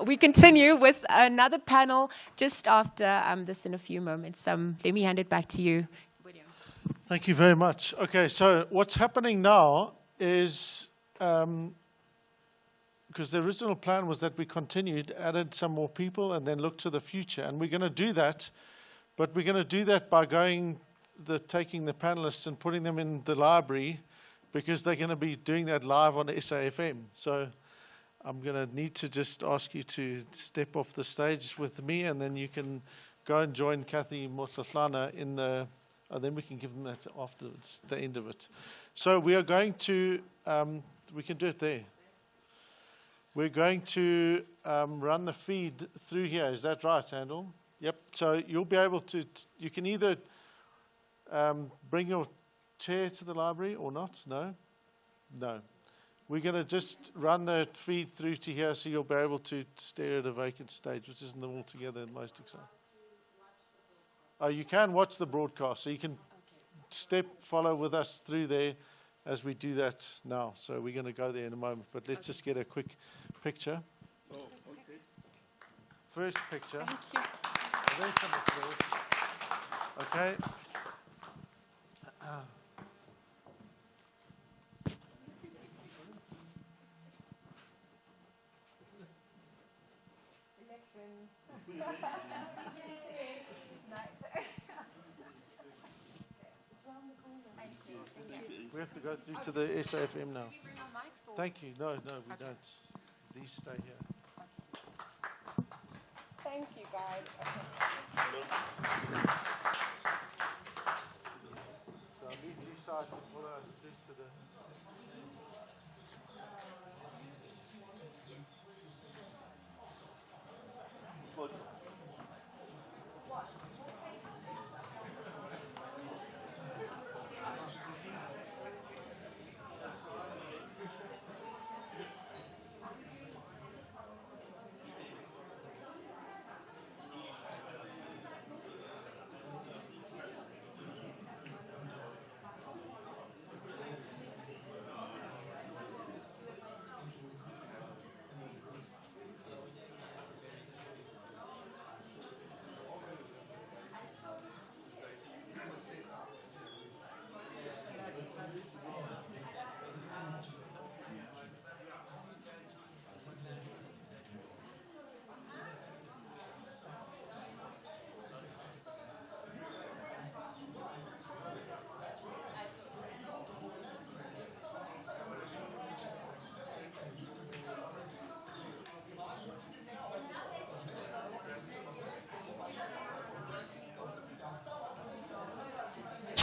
We continue with another panel just after this in a few moments. Let me hand it back to you, William. Thank you very much. Okay, so what's happening now is, because the original plan was that we continued, added some more people, and then looked to the future. And we're going to do that, but we're going to do that by taking the panelists and putting them in the library, because they're going to be doing that live on SAFM. So I'm going to need to just ask you to step off the stage with me, and then you can go and join Kathy Motlatlana in the... then we can give them that afterwards, the end of it. So we are going to... we can do it there. We're going to run the feed through here. Is that right, Handel? Yep. So you'll be able to... You can either... bring your chair to the library or not? No? No. We're going to just run the feed through to here so you'll be able to stare at a vacant stage, which isn't altogether the most exciting. Oh, you can watch the broadcast, so you can follow with us through there as we do that now. So we're going to go there in a moment, but let's just get a quick picture. Oh, okay. First picture. Thank you. Oh, there's some applause. Okay. We have to go through to the SAFM now. Thank you. No, we don't. Please stay here. Thank you, guys. So I need you side to follow us through to the...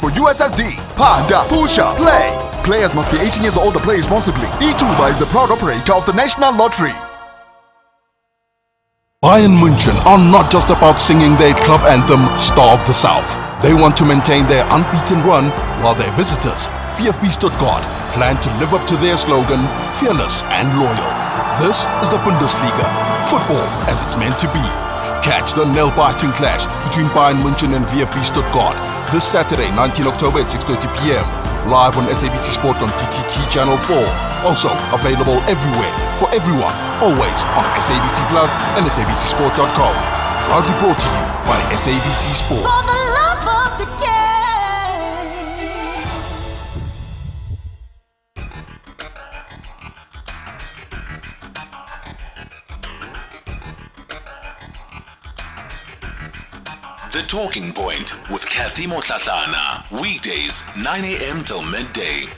For USSD, Panda, Pusha, Play. Players must be 18 years old to play responsibly. E2 is the proud operator of the National Lottery. Bayern München are not just about singing their club anthem, Star of the South. They want to maintain their unbeaten run, while their visitors, VfB Stuttgart, plan to live up to their slogan, fearless and loyal. This is the Bundesliga, football as it's meant to be. Catch the nail-biting clash between Bayern München and VfB Stuttgart this Saturday, 19 October at 6:30 p.m. Live on SABC Sport on DTT Channel 4. Also available everywhere, for everyone, always on SABC Plus and SABCSport.com. Proudly brought to you by SABC Sport. For the love of the game. The Talking Point with Kathy Motlatlana. Weekdays, 9 a.m. till midday.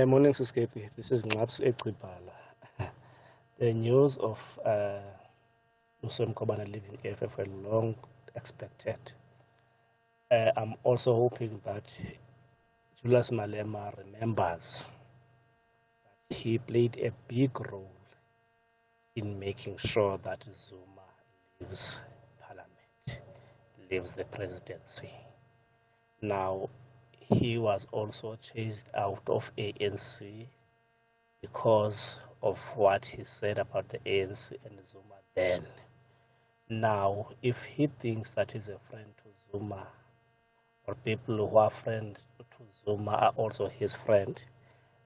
Morning, Suskepi. This is Ngabs Ecibala. The news of Muslim Kobana leaving AFF were long expected. I'm also hoping that Julius Malema remembers that he played a big role in making sure that Zuma leaves Parliament, leaves the presidency. Now, he was also chased out of ANC because of what he said about the ANC and Zuma then. Now, if he thinks that he's a friend to Zuma, or people who are friends to Zuma are also his friend,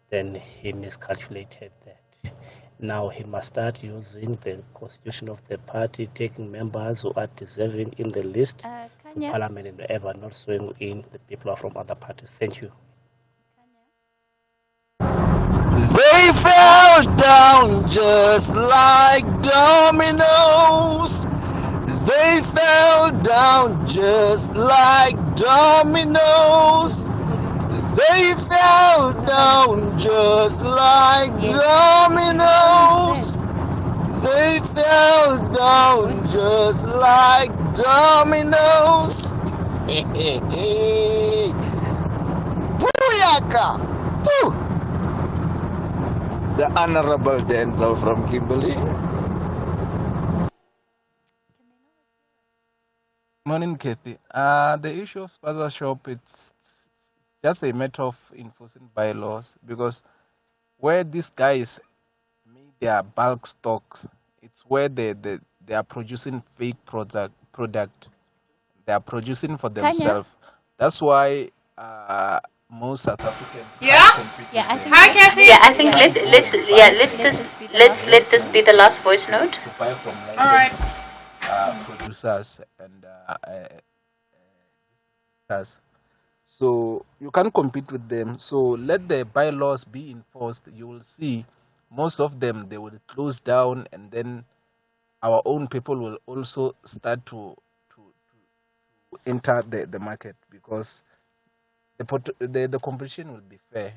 then he miscalculated that. Now he must start using the constitution of the party, taking members who are deserving in the list to Parliament and ever not swing in the people who are from other parties. Thank you. They fell down just like dominoes. They fell down just like dominoes. They fell down just like dominoes. They fell down just like dominoes. Booyaka! Woo! The Honorable Denzel from Kimberley. Morning, Kathy. The issue of sponsorship, it's just a matter of enforcing bylaws because where these guys make their bulk stocks, it's where they are producing fake product. They are producing for Tanya? themselves. That's why most South Africans Yeah? can't compete Yeah, I with think. them. Hi, Kathy. Yeah, I think let's let this be the last voice note. To buy from All right. licensed producers and us. So you can't compete with them. So let the bylaws be enforced. You will see most of them, they will close down, and then our own people will also start to enter the market because the competition will be fair.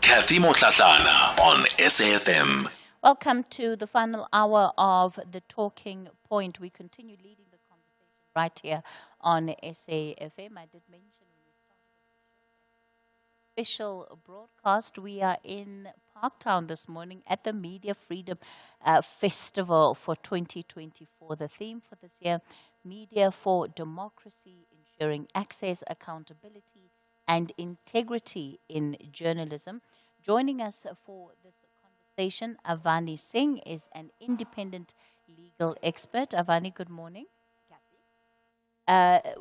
Kathy Motlatlana on SAFM. Welcome to the final hour of the Talking Point. We continue leading the conversation right here on SAFM. I did mention when we started the special broadcast, we are in Parktown this morning at the Media Freedom Festival for 2024. The theme for this year, Media for Democracy, ensuring access, accountability, and integrity in journalism. Joining us for this conversation, Avani Singh is an independent legal expert. Avani, good morning.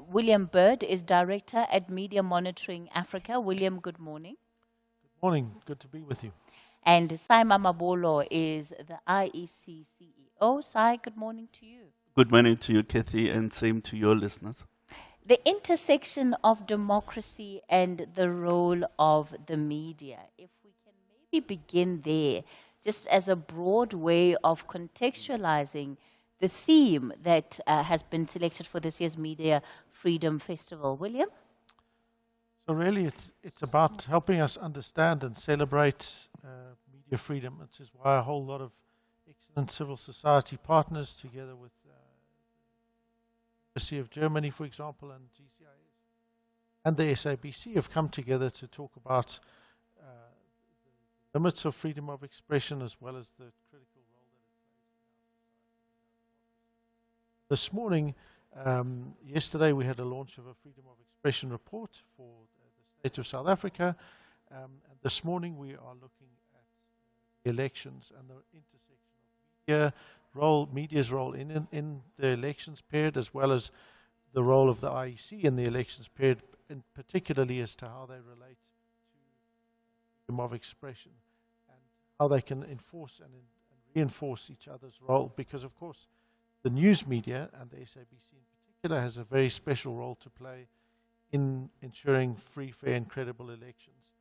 William Bird is director at Media Monitoring Africa. William, good morning. Good morning. Good to be with you. And Saima Mabolo is the IEC CEO. Sai, good morning to you. Good morning to you, Kathy, and same to your listeners. The intersection of democracy and the role of the media. If we can maybe begin there, just as a broad way of contextualizing the theme that has been selected for this year's Media Freedom Festival. William? So really, it's about helping us understand and celebrate media freedom, which is why a whole lot of excellent civil society partners, together with the University of Germany, for example, and GCIS, and the SABC have come together to talk about the limits of freedom of expression as well as the critical role that it plays. This morning, yesterday, we had a launch of a freedom of expression report for the state of South Africa, and this morning we are looking at the elections and the intersection of media's role in the elections period, as well as the role of the IEC in the elections period, and particularly as to how they relate to freedom of expression and how they can enforce and reinforce each other's role. Because, of course, the news media and the SABC in particular has a very special role to play in ensuring free, fair and credible elections.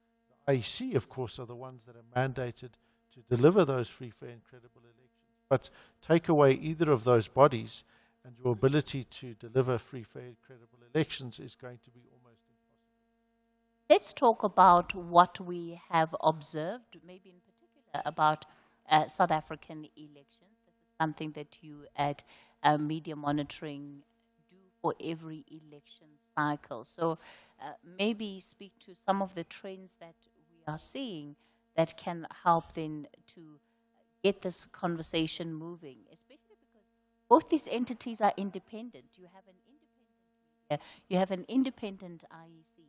The IEC, of course, are the ones that are mandated to deliver those free, fair and credible elections. But take away either of those bodies and your ability to deliver free, fair and credible elections is going to be almost impossible. Let's talk about what we have observed, maybe in particular about South African elections. This is something that you at Media Monitoring do for every election cycle. So maybe speak to some of the trends that we are seeing that can help then to get this conversation moving, especially because both these entities are independent. You have an independent media, you have an independent IEC.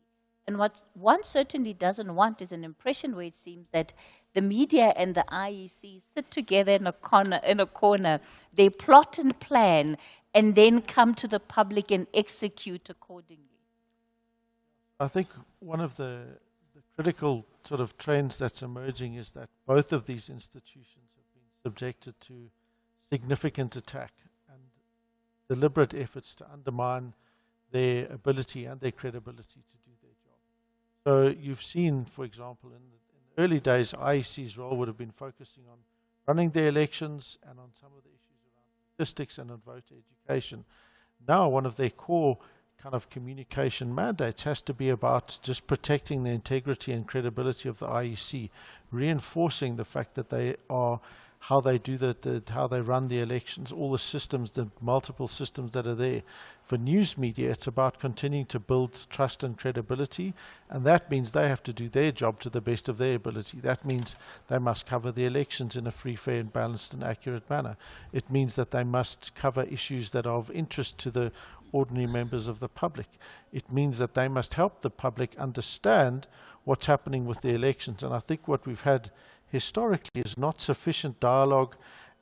And what one certainly doesn't want is an impression where it seems that the media and the IEC sit together in a corner, they plot and plan, and then come to the public and execute accordingly. I think one of the critical sort of trends that's emerging is that both of these institutions have been subjected to significant attack and deliberate efforts to undermine their ability and their credibility to do their job. So you've seen, for example, in the early days, IEC's role would have been focusing on running the elections and on some of the issues around statistics and on voter education. Now, one of their core kind of communication mandates has to be about just protecting the integrity and credibility of the IEC, reinforcing the fact that they are how they do how they run the elections, all the systems, the multiple systems that are there. For news media, it's about continuing to build trust and credibility, and that means they have to do their job to the best of their ability. That means they must cover the elections in a free, fair, and balanced and accurate manner. It means that they must cover issues that are of interest to the ordinary members of the public. It means that they must help the public understand what's happening with the elections. And I think what we've had historically is not sufficient dialogue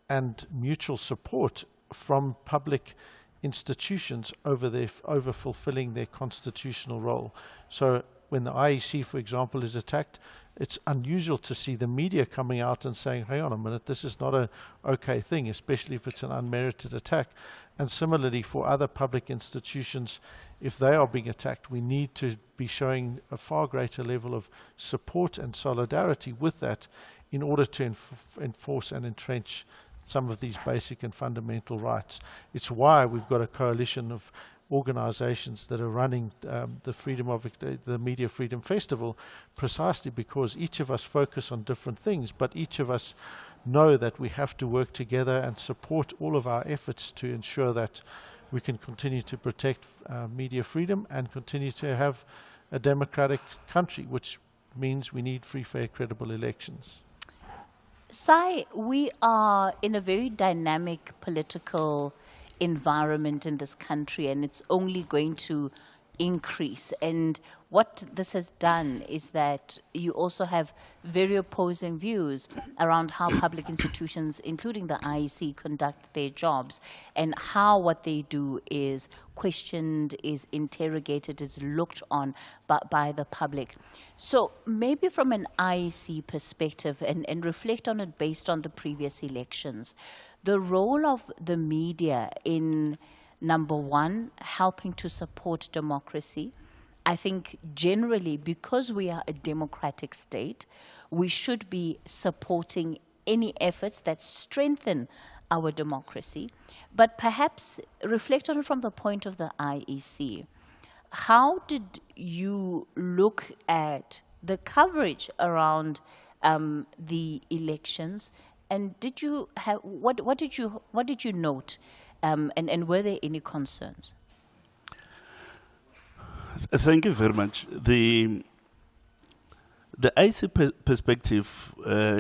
and mutual support from public institutions over fulfilling their constitutional role. So when the IEC, for example, is attacked, it's unusual to see the media coming out and saying, hang on a minute, this is not an okay thing, especially if it's an unmerited attack. And similarly for other public institutions, if they are being attacked, we need to be showing a far greater level of support and solidarity with that in order to enforce and entrench some of these basic and fundamental rights. It's why we've got a coalition of organizations that are running the Media Freedom Festival, precisely because each of us focus on different things, but each of us know that we have to work together and support all of our efforts to ensure that we can continue to protect media freedom and continue to have a democratic country, which means we need free, fair, credible elections. Sai, we are in a very dynamic political environment in this country, and it's only going to increase. And what this has done is that you also have very opposing views around how public institutions, including the IEC, conduct their jobs, and how what they do is questioned, is interrogated, is looked on by the public. So maybe from an IEC perspective, and reflect on it based on the previous elections, the role of the media in, number one, helping to support democracy. I think generally, because we are a democratic state, we should be supporting any efforts that strengthen our democracy. But perhaps reflect on it from the point of the IEC. How did you look at the coverage around the elections, and did you have what did you note, and were there any concerns? Thank you very much. The IC perspective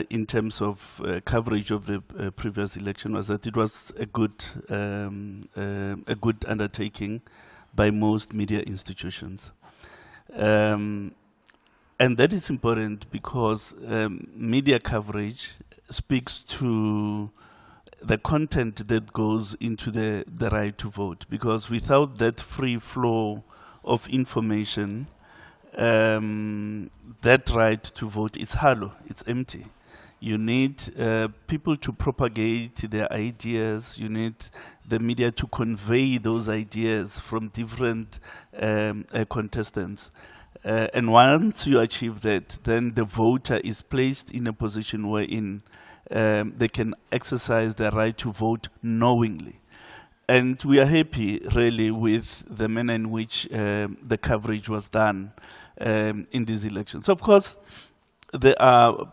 in terms of coverage of the previous election was that it was a good undertaking by most media institutions. And that is important because media coverage speaks to the content that goes into the right to vote, because without that free flow of information, that right to vote is hollow, it's empty. You need people to propagate their ideas, you need the media to convey those ideas from different contestants. And once you achieve that, then the voter is placed in a position wherein they can exercise their right to vote knowingly. And we are happy, really, with the manner in which the coverage was done in these elections. Of course, there are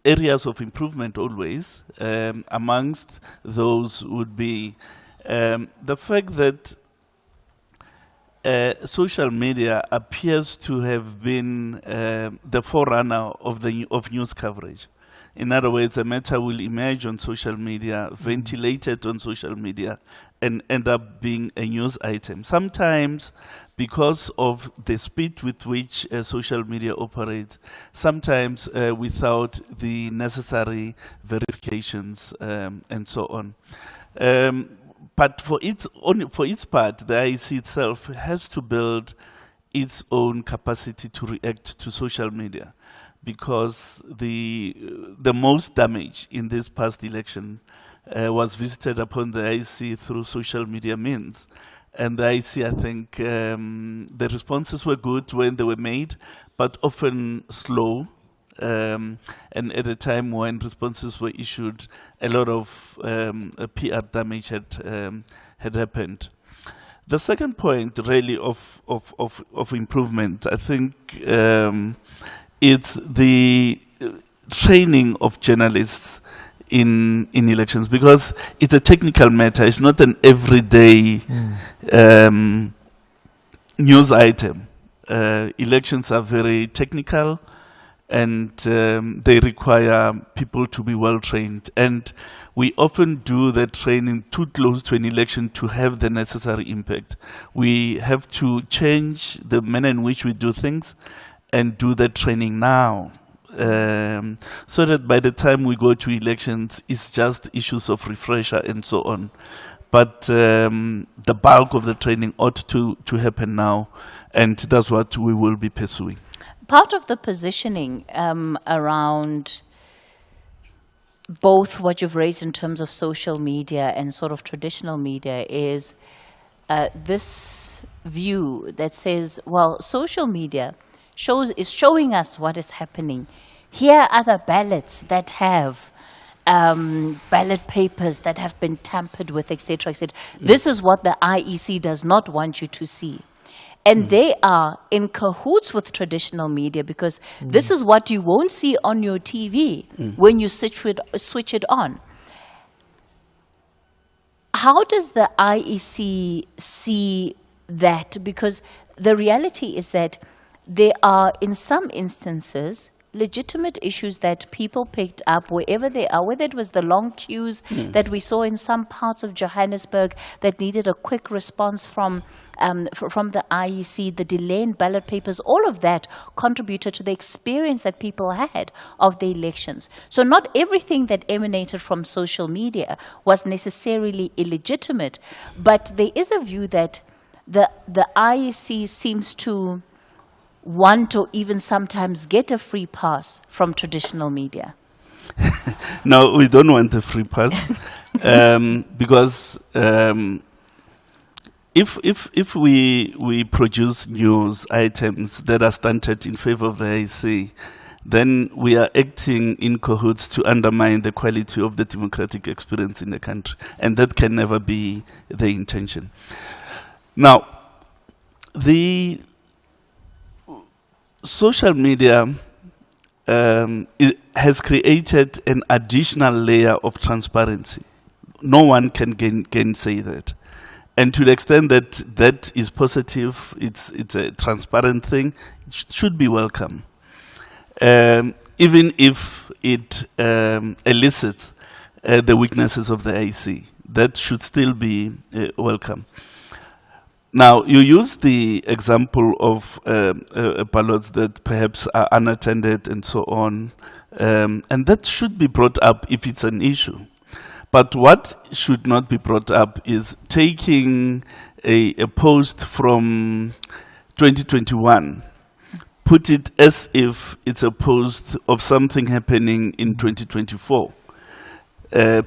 areas of improvement always. Amongst those would be the fact that social media appears to have been the forerunner of news coverage. In other words, a matter will emerge on social media, ventilated on social media, and end up being a news item. Sometimes because of the speed with which social media operates, sometimes without the necessary verifications and so on. But for its part, the IEC itself has to build its own capacity to react to social media, because the most damage in this past election was visited upon the IEC through social media means. And the IEC, I think, the responses were good when they were made, but often slow. And at a time when responses were issued, a lot of PR damage had happened. The second point, really, of improvement, I think, it's the training of journalists in elections, because it's a technical matter. It's not an everyday news item. Elections are very technical, and they require people to be well trained. And we often do the training too close to an election to have the necessary impact. We have to change the manner in which we do things and do the training now. So that by the time we go to elections, it's just issues of refresher and so on. But the bulk of the training ought to happen now, and that's what we will be pursuing. Part of the positioning around both what you've raised in terms of social media and sort of traditional media is this view that says, well, social media is showing us what is happening. Here are the ballots that have ballot papers that have been tampered with, etc., etc. This is what the IEC does not want you to see. And they are in cahoots with traditional media, because this is what you won't see on your TV when you switch it on. How does the IEC see that? Because the reality is that there are, in some instances, legitimate issues that people picked up wherever they are, whether it was the long queues that we saw in some parts of Johannesburg that needed a quick response from the IEC, the delay in ballot papers, all of that contributed to the experience that people had of the elections. So not everything that emanated from social media was necessarily illegitimate, but there is a view that the IEC seems to want or even sometimes get a free pass from traditional media. No, we don't want a free pass, because if we produce news items that are stunted in favor of the IEC, then we are acting in cahoots to undermine the quality of the democratic experience in the country, and that can never be the intention. Now, the social media has created an additional layer of transparency. No one can gainsay that. And to the extent that that is positive, it's a transparent thing, it should be welcome. Even if it elicits the weaknesses of the IEC, that should still be welcome. Now, you use the example of ballots that perhaps are unattended and so on, and that should be brought up if it's an issue. But what should not be brought up is taking a post from 2021, put it as if it's a post of something happening in 2024,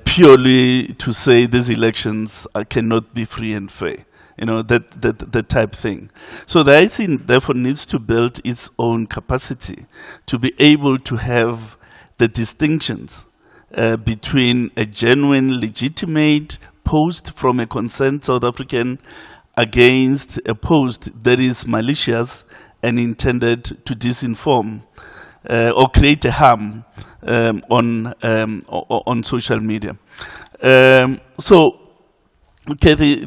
purely to say these elections cannot be free and fair. You know, that type thing. So the IEC therefore needs to build its own capacity to be able to have the distinctions between a genuine, legitimate post from a concerned South African against a post that is malicious and intended to disinform or create a harm on social media. Okay,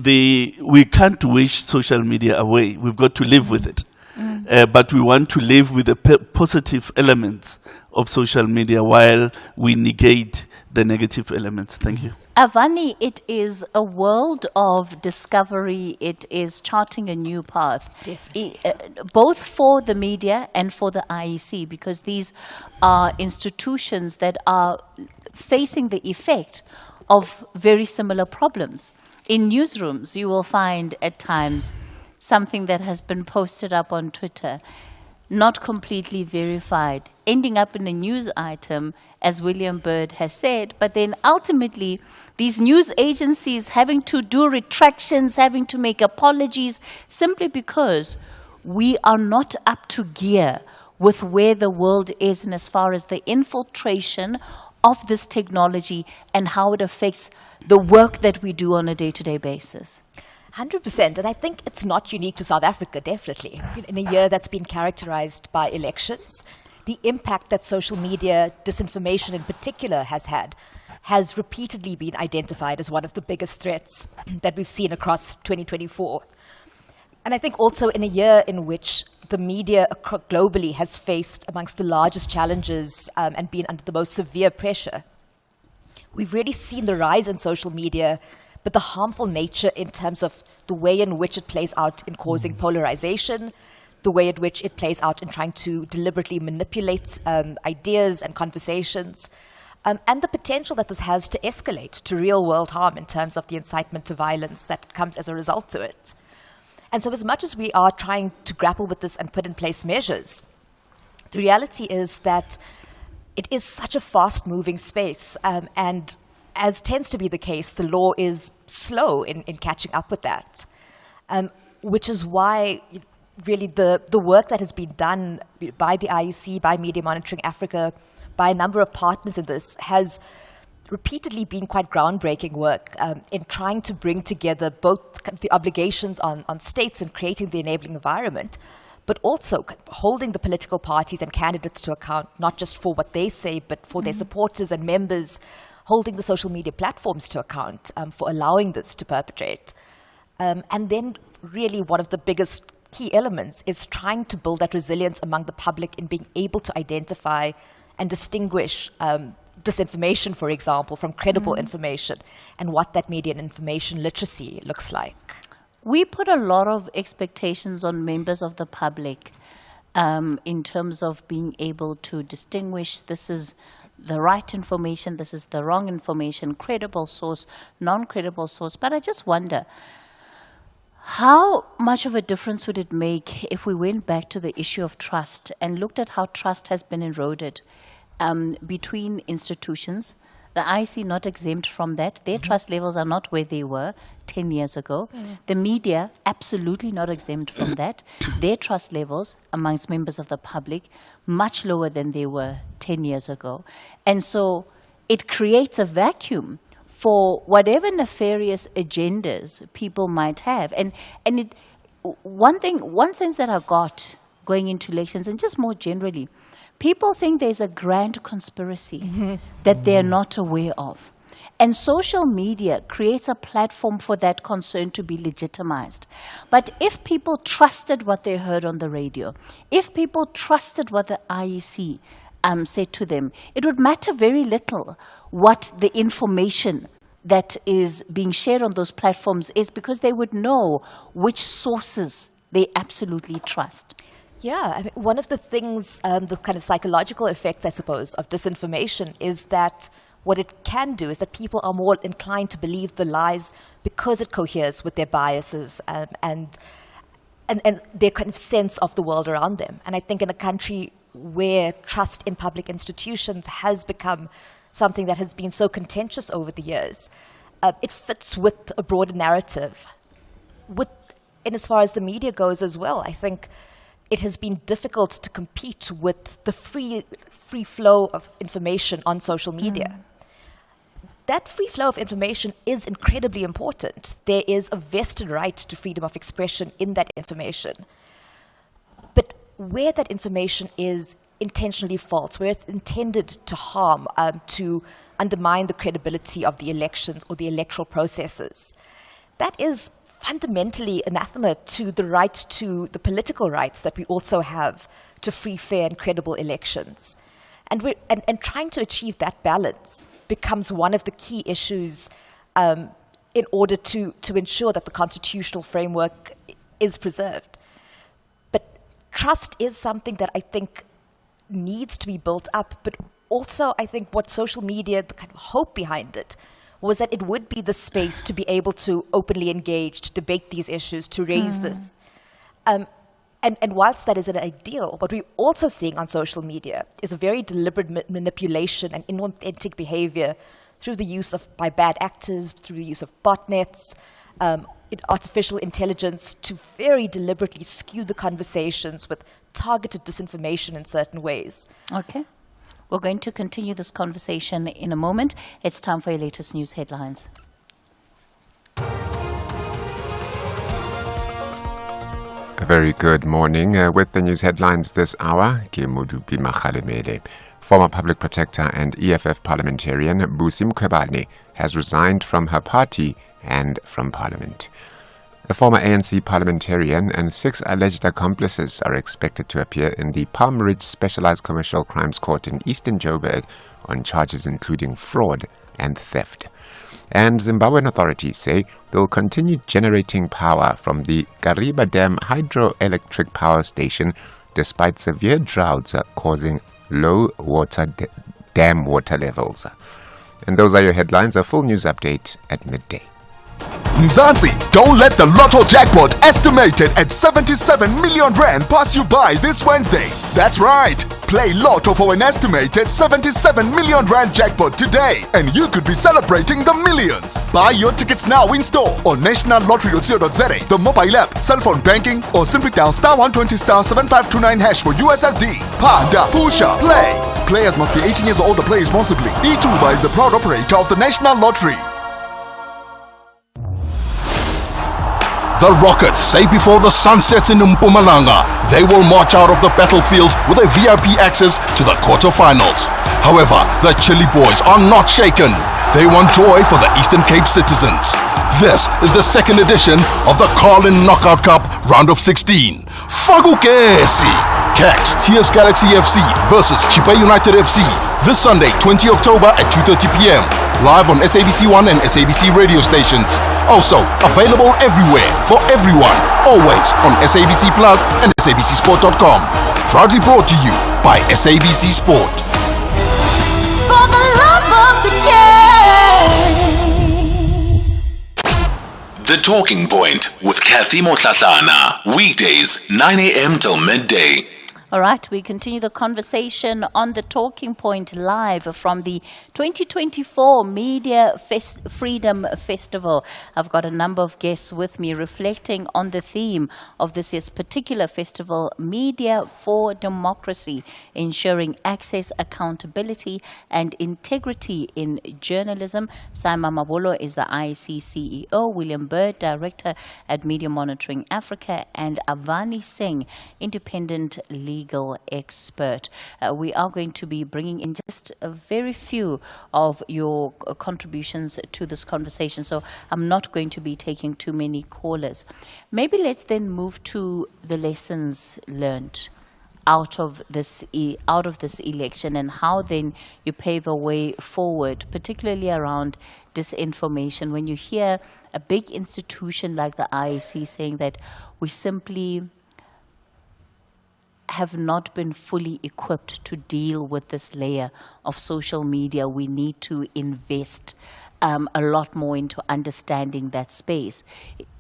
we can't wish social media away. We've got to live with it. But we want to live with the positive elements of social media while we negate the negative elements. Thank you. Avani, it is a world of discovery. It is charting a new path, both for the media and for the IEC, because these are institutions that are facing the effect of very similar problems. In newsrooms, you will find at times something that has been posted up on Twitter, not completely verified, ending up in a news item, as William Byrd has said, but then ultimately these news agencies having to do retractions, having to make apologies, simply because we are not up to gear with where the world is and as far as the infiltration of this technology and how it affects the work that we do on a day-to-day basis. 100%, and I think it's not unique to South Africa, definitely. In a year that's been characterized by elections, the impact that social media, disinformation in particular, has had has repeatedly been identified as one of the biggest threats that we've seen across 2024. And I think also in a year in which the media globally has faced amongst the largest challenges and been under the most severe pressure, we've really seen the rise in social media, but the harmful nature in terms of the way in which it plays out in causing polarization, the way in which it plays out in trying to deliberately manipulate ideas and conversations, and the potential that this has to escalate to real-world harm in terms of the incitement to violence that comes as a result to it. And so as much as we are trying to grapple with this and put in place measures, the reality is that it is such a fast-moving space, and as tends to be the case, the law is slow in catching up with that, which is why really the work that has been done by the IEC, by Media Monitoring Africa, by a number of partners in this has repeatedly been quite groundbreaking work in trying to bring together both kind of the obligations on states in creating the enabling environment, but also holding the political parties and candidates to account, not just for what they say, but for their supporters and members, holding the social media platforms to account for allowing this to perpetrate. And then really one of the biggest key elements is trying to build that resilience among the public in being able to identify and distinguish disinformation, for example, from credible information, and what that media and information literacy looks like. We put a lot of expectations on members of the public in terms of being able to distinguish this is the right information, this is the wrong information, credible source, non-credible source. But I just wonder, how much of a difference would it make if we went back to the issue of trust and looked at how trust has been eroded between institutions? The IEC not exempt from that. Their trust levels are not where they were 10 years ago. The media, absolutely not exempt from that. Their trust levels amongst members of the public, much lower than they were 10 years ago. And so it creates a vacuum for whatever nefarious agendas people might have. And one sense that I got going into elections, and just more generally, people think there's a grand conspiracy that they're not aware of. And social media creates a platform for that concern to be legitimized. But if people trusted what they heard on the radio, if people trusted what the IEC said to them, it would matter very little what the information that is being shared on those platforms is, because they would know which sources they absolutely trust. Yeah, I mean, one of the things, the kind of psychological effects, I suppose, of disinformation is that what it can do is that people are more inclined to believe the lies because it coheres with their biases and their kind of sense of the world around them. And I think in a country where trust in public institutions has become something that has been so contentious over the years, it fits with a broader narrative. And as far as the media goes as well, I think it has been difficult to compete with the free flow of information on social media. That free flow of information is incredibly important. There is a vested right to freedom of expression in that information. But where that information is intentionally false, where it's intended to harm, to undermine the credibility of the elections or the electoral processes, that is fundamentally anathema to the right to the political rights that we also have to free, fair, and credible elections. And trying to achieve that balance becomes one of the key issues in order to ensure that the constitutional framework is preserved. But trust is something that I think needs to be built up, but also I think what social media, the kind of hope behind it, was that it would be the space to be able to openly engage, to debate these issues, to raise this. And whilst that is an ideal, what we're also seeing on social media is a very deliberate manipulation and inauthentic behavior through the use of, by bad actors, through the use of botnets, artificial intelligence, to very deliberately skew the conversations with targeted disinformation in certain ways. Okay. We're going to continue this conversation in a moment. It's time for your latest news headlines. A very good morning with the news headlines this hour. Ke Modupi Makgalemele. Former public protector and EFF parliamentarian Busi Mkhwebane has resigned from her party and from parliament. The former ANC parliamentarian and 6 alleged accomplices are expected to appear in the Palm Ridge Specialized Commercial Crimes Court in Eastern Joburg on charges including fraud and theft. And Zimbabwean authorities say they will continue generating power from the Kariba Dam hydroelectric power station despite severe droughts causing low dam water levels. And those are your headlines. A full news update at midday. Mzansi, don't let the lotto jackpot estimated at 77 million rand pass you by this Wednesday. That's right. Play lotto for an estimated 77 million rand jackpot today and you could be celebrating the millions. Buy your tickets now in store on nationallottery.co.za, the mobile app, cell phone banking, or simply dial *120 *7529# for USSD. Panda, Pusha, play. Players must be 18 years old or play responsibly. E2 is the proud operator of the National Lottery. The Rockets say before the sun sets in Mpumalanga, they will march out of the battlefield with a VIP access to the quarterfinals. However, the Chili Boys are not shaken. They want joy for the Eastern Cape citizens. This is the second edition of the Carlin Knockout Cup Round of 16. Fagukesi! Cax TS Galaxy FC versus Chipa United FC this Sunday, 20 October at 2:30 p.m. Live on SABC 1 and SABC radio stations. Also available everywhere for everyone, always on SABC Plus and SABCSport.com. Proudly brought to you by SABC Sport. For the love of the game. The Talking Point with Kathy Motlatlana. Weekdays, 9 a.m. till midday. All right, we continue the conversation on the Talking Point live from the 2024 Media Freedom Festival. I've got a number of guests with me reflecting on the theme of this year's particular festival, Media for Democracy, ensuring access, accountability and integrity in journalism. Simon Mabolo is the IEC CEO, William Bird, Director at Media Monitoring Africa, and Avani Singh, Independent Legal expert. We are going to be bringing in just a very few of your contributions to this conversation, so I'm not going to be taking too many callers. Maybe let's then move to the lessons learned out of this election and how then you pave a way forward, particularly around disinformation. When you hear a big institution like the IEC saying that we simply have not been fully equipped to deal with this layer of social media, we need to invest a lot more into understanding that space.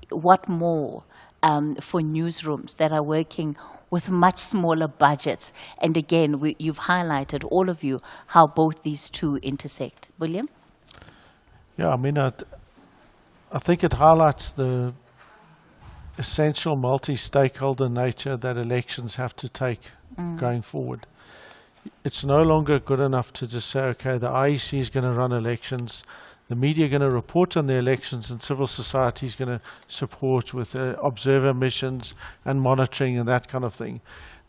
What more for newsrooms that are working with much smaller budgets? And again, you've highlighted, all of you, how both these two intersect. William? Yeah, I mean, I think it highlights the essential multi-stakeholder nature that elections have to take going forward. It's no longer good enough to just say, okay, the IEC is going to run elections, the media are going to report on the elections, and civil society is going to support with observer missions and monitoring and that kind of thing.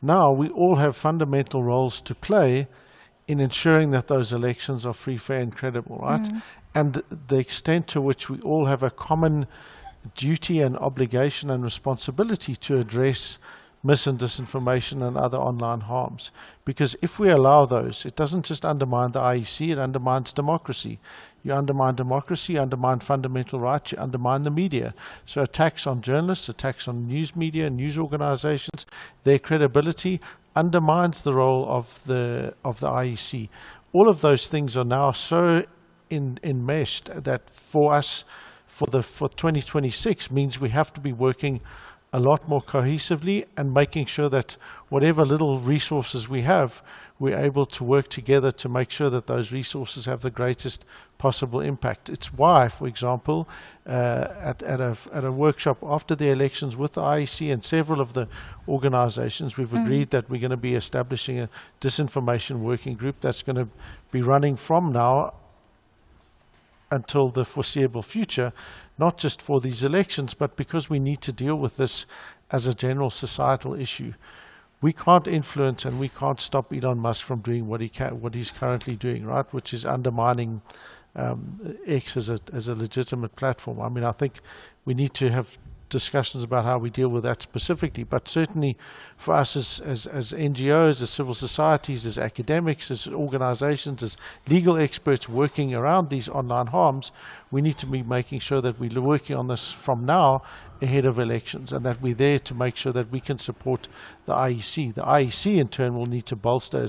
Now we all have fundamental roles to play in ensuring that those elections are free, fair and credible, right? And the extent to which we all have a common duty and obligation and responsibility to address mis and disinformation and other online harms. Because if we allow those, it doesn't just undermine the IEC, it undermines democracy. You undermine democracy, you undermine fundamental rights, you undermine the media. So attacks on journalists, attacks on news media, news organizations, their credibility undermines the role of the IEC. All of those things are now so enmeshed that for us, for 2026 means we have to be working a lot more cohesively and making sure that whatever little resources we have, we're able to work together to make sure that those resources have the greatest possible impact. It's why, for example, at a workshop after the elections with the IEC and several of the organizations, we've agreed that we're going to be establishing a disinformation working group that's going to be running from now until the foreseeable future, not just for these elections, but because we need to deal with this as a general societal issue. we can't influence and we can't stop Elon Musk from doing what he's currently doing, right? Which is undermining X as a legitimate platform. I mean, I think we need to have discussions about how we deal with that specifically, but certainly for us as NGOs, as civil societies, as academics, as organizations, as legal experts working around these online harms, we need to be making sure that we're working on this from now ahead of elections, and that we're there to make sure that we can support the IEC. The IEC in turn will need to bolster,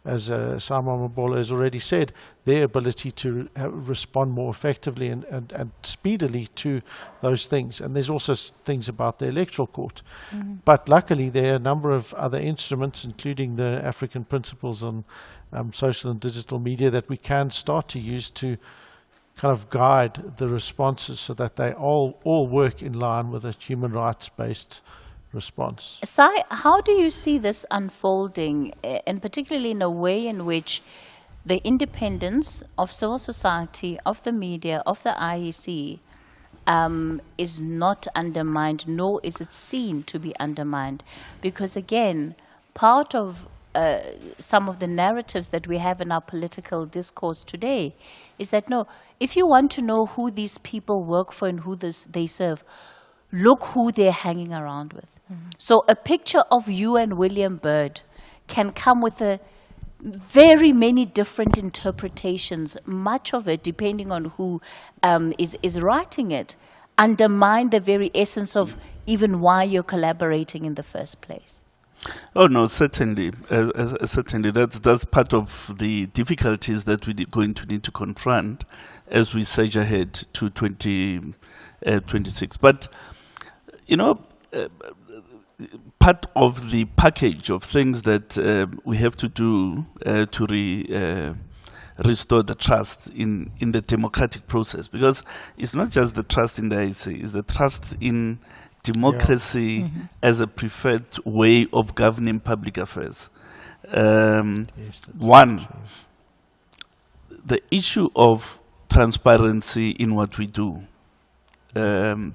as Simon Mabola has already said, their ability to respond more effectively and speedily to those things. And there's also things about the electoral court. But luckily there are a number of other instruments, including the African Principles on Social and Digital Media, that we can start to use to kind of guide the responses so that they all work in line with a human rights-based response. Sai, how do you see this unfolding, and particularly in a way in which the independence of civil society, of the media, of the IEC is not undermined, nor is it seen to be undermined? Because again, part of some of the narratives that we have in our political discourse today is that, no, if you want to know who these people work for and who they serve, look who they're hanging around with. So a picture of you and William Byrd can come with very many different interpretations, much of it, depending on who is writing it, undermine the very essence of even why you're collaborating in the first place. Oh no, certainly, certainly. That's part of the difficulties that we're going to need to confront as we surge ahead to 2026. But you know, part of the package of things that we have to do to restore the trust in the democratic process, because it's not just the trust in the IEC, it's the trust in democracy as a preferred way of governing public affairs. One, the issue of transparency in what we do,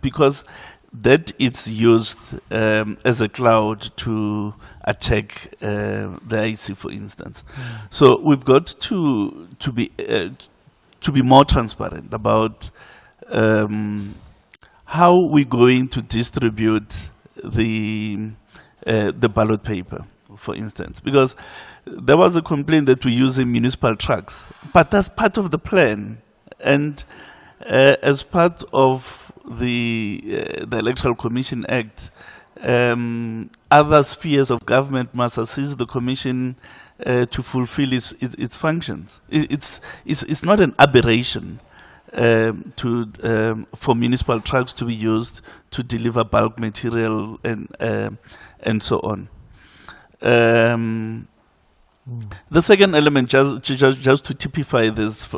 because that it's used as a cloud to attack the IEC, for instance. So we've got to be more transparent about how we're going to distribute the ballot paper, for instance, because there was a complaint that we're using municipal trucks, but that's part of the plan, and as part of the Electoral Commission Act, other spheres of government must assist the Commission to fulfill its functions. It's not an aberration for municipal trucks to be used to deliver bulk material and so on. The second element, just to typify this,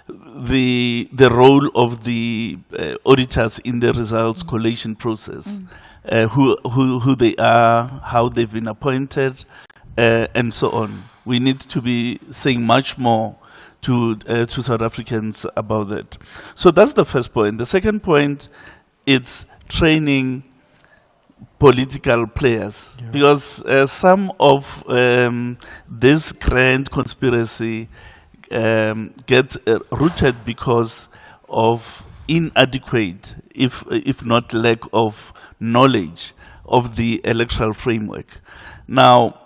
the role of the auditors in the results collation process, who they are, how they've been appointed, and so on. We need to be saying much more to South Africans about that. So that's the first point. The second point, it's training political players, because some of this grand conspiracy get rooted because of inadequate, if not lack of knowledge of the electoral framework. Now,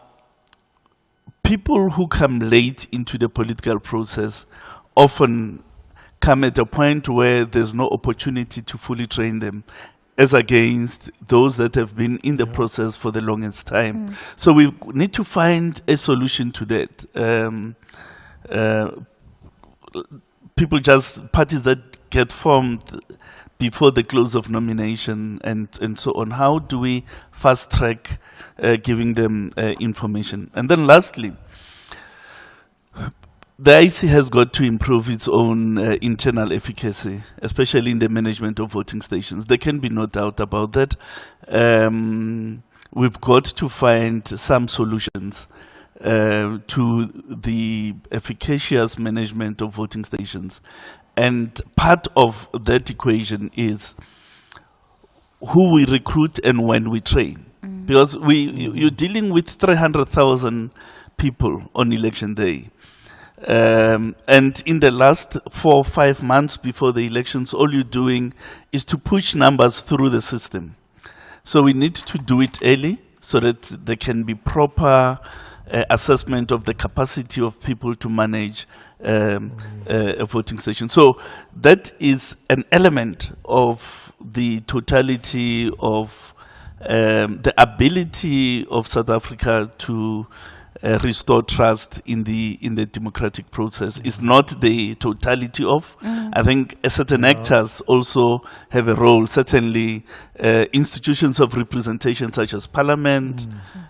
people who come late into the political process often come at a point where there's no opportunity to fully train them, as against those that have been in the process for the longest time. So we need to find a solution to that. Parties that get formed before the close of nomination and so on, how do we fast track giving them information? And then lastly, the IEC has got to improve its own internal efficacy, especially in the management of voting stations. There can be no doubt about that. We've got to find some solutions to the efficacious management of voting stations. And part of that equation is who we recruit and when we train. because you're dealing with 300,000 people on election day. And in the last 4 or 5 months before the elections, all you're doing is to push numbers through the system. So we need to do it early so that there can be proper assessment of the capacity of people to manage a voting station. So that is an element of the totality of the ability of South Africa to restore trust in the democratic process. It's not the totality of. I think certain actors also have a role. Certainly, institutions of representation such as Parliament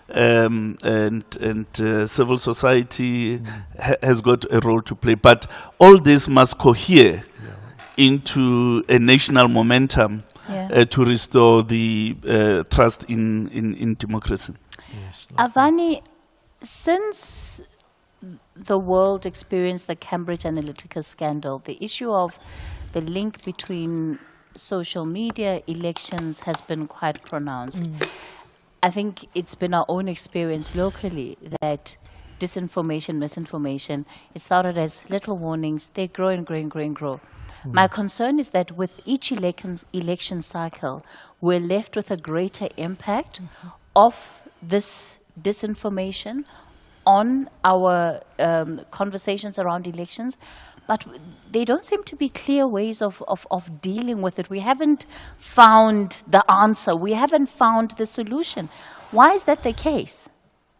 and civil society has got a role to play. But all this must cohere into a national momentum to restore the trust in democracy. Avani, since the world experienced the Cambridge Analytica scandal, the issue of the link between social media, elections has been quite pronounced. I think it's been our own experience locally that disinformation, misinformation, it started as little warnings, they grow and grow and grow and grow. My concern is that with each election cycle, we're left with a greater impact of this disinformation on our conversations around elections, but there don't seem to be clear ways of dealing with it. We haven't found the answer. We haven't found the solution. Why is that the case?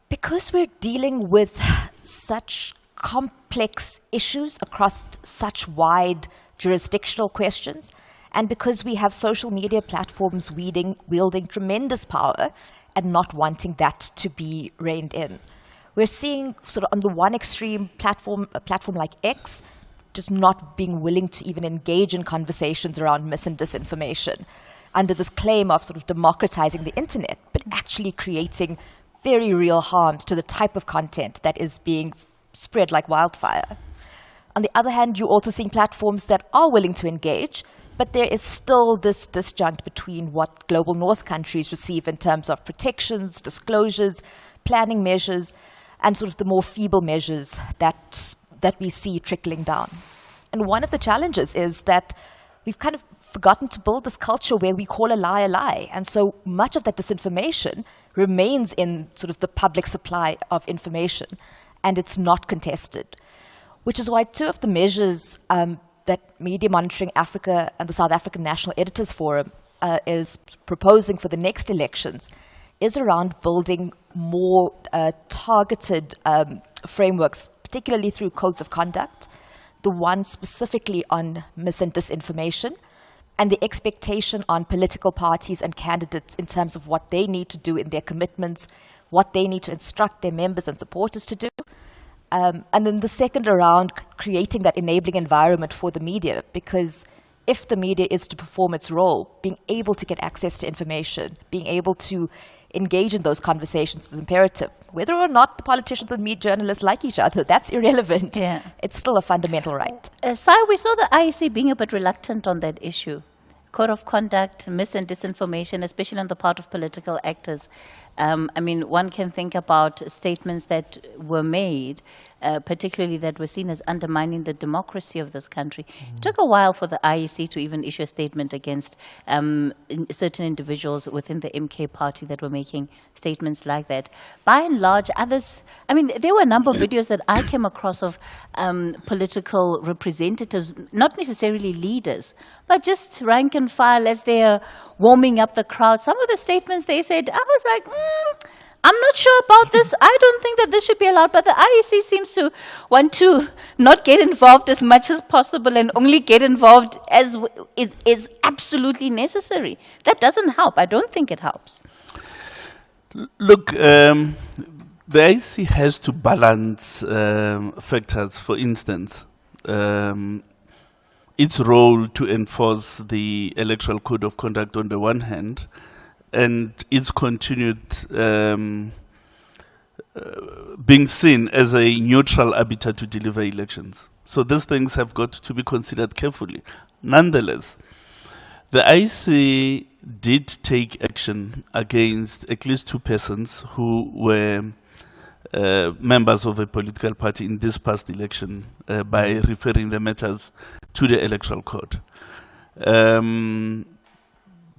Because we're dealing with such complex issues across such wide jurisdictional questions, and because we have social media platforms wielding tremendous power and not wanting that to be reined in. We're seeing sort of on the one extreme a platform like X, just not being willing to even engage in conversations around mis and disinformation under this claim of sort of democratizing the internet, but actually creating very real harms to the type of content that is being spread like wildfire. On the other hand, you're also seeing platforms that are willing to engage, but there is still this disjunct between what global north countries receive in terms of protections, disclosures, planning measures, and sort of the more feeble measures that we see trickling down. And one of the challenges is that we've kind of forgotten to build this culture where we call a lie a lie. And so much of that disinformation remains in sort of the public supply of information, and it's not contested. Which is why two of the measures that Media Monitoring Africa and the South African National Editors Forum is proposing for the next elections is around building more targeted frameworks, particularly through codes of conduct, the one specifically on mis and disinformation, and the expectation on political parties and candidates in terms of what they need to do in their commitments, what they need to instruct their members and supporters to do. And then the second around creating that enabling environment for the media, because if the media is to perform its role, being able to get access to information, being able to engage in those conversations is imperative. Whether or not the politicians and media journalists like each other, that's irrelevant. Yeah. It's still a fundamental right. Sai, we saw the IEC being a bit reluctant on that issue. Code of conduct, mis and disinformation, especially on the part of political actors. I mean, one can think about statements that were made, particularly that were seen as undermining the democracy of this country. It took a while for the IEC to even issue a statement against certain individuals within the MK party that were making statements like that. By and large, others, I mean, there were a number of videos that I came across of political representatives, not necessarily leaders, but just rank and file as they're warming up the crowd. Some of the statements they said, I was like, I'm not sure about this. I don't think that this should be allowed. But the IEC seems to want to not get involved as much as possible and only get involved as is absolutely necessary. That doesn't help. I don't think it helps. Look, the IEC has to balance factors. For instance, its role to enforce the electoral code of conduct on the one hand, and its continued being seen as a neutral arbiter to deliver elections. So these things have got to be considered carefully. Nonetheless, the IEC did take action against at least 2 persons who were members of a political party in this past election by referring the matters to the Electoral Court.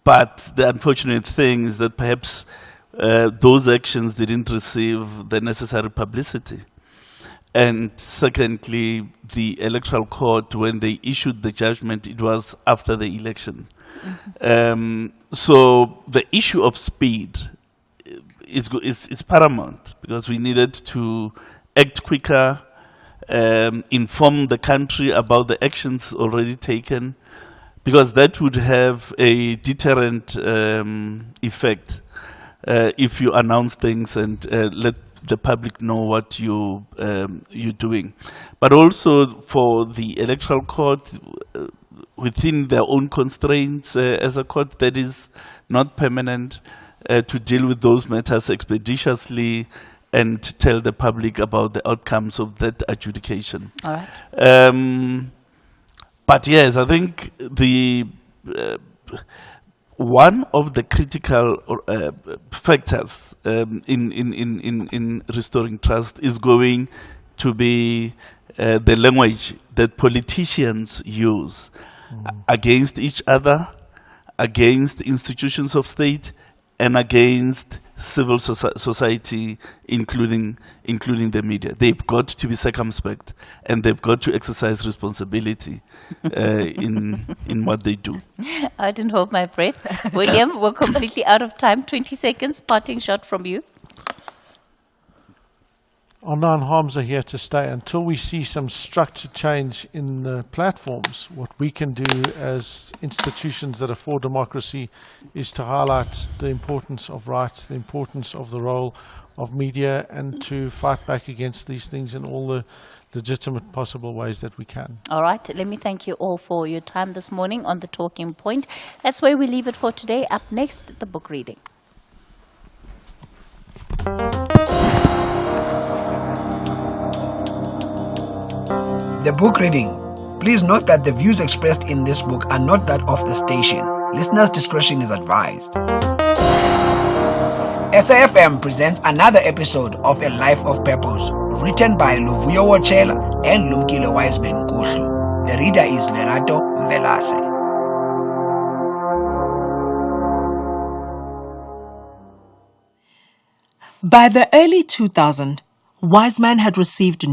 But the unfortunate thing is that perhaps those actions didn't receive the necessary publicity. And secondly, the Electoral Court, when they issued the judgment, it was after the election. So the issue of speed is paramount, because we needed to act quicker, inform the country about the actions already taken, because that would have a deterrent effect if you announce things and let the public know what you're doing. But also for the Electoral Court, within their own constraints as a court that is not permanent, to deal with those matters expeditiously and tell the public about the outcomes of that adjudication. All right. But yes, I think the one of the critical factors in restoring trust is going to be the language that politicians use against each other, against institutions of state, and against civil society, including the media. They've got to be circumspect, and they've got to exercise responsibility in what they do. I didn't hold my breath. William, we're completely out of time. 20 seconds, parting shot from you. Online harms are here to stay. Until we see some structure change in the platforms, what we can do as institutions that are for democracy is to highlight the importance of rights, the importance of the role of media, and to fight back against these things in all the legitimate possible ways that we can. All right, let me thank you all for your time this morning on The Talking Point. That's where we leave it for today. Up next, the book reading. The book reading. Please note that the views expressed in this book are not that of the station. Listeners' discretion is advised. SAFM presents another episode of A Life of Purpose, written by Luvuyo Wochela and Lumkile Wiseman Kuhlu. The reader is Lerato Mvelase. By the early 2000s, Wiseman had received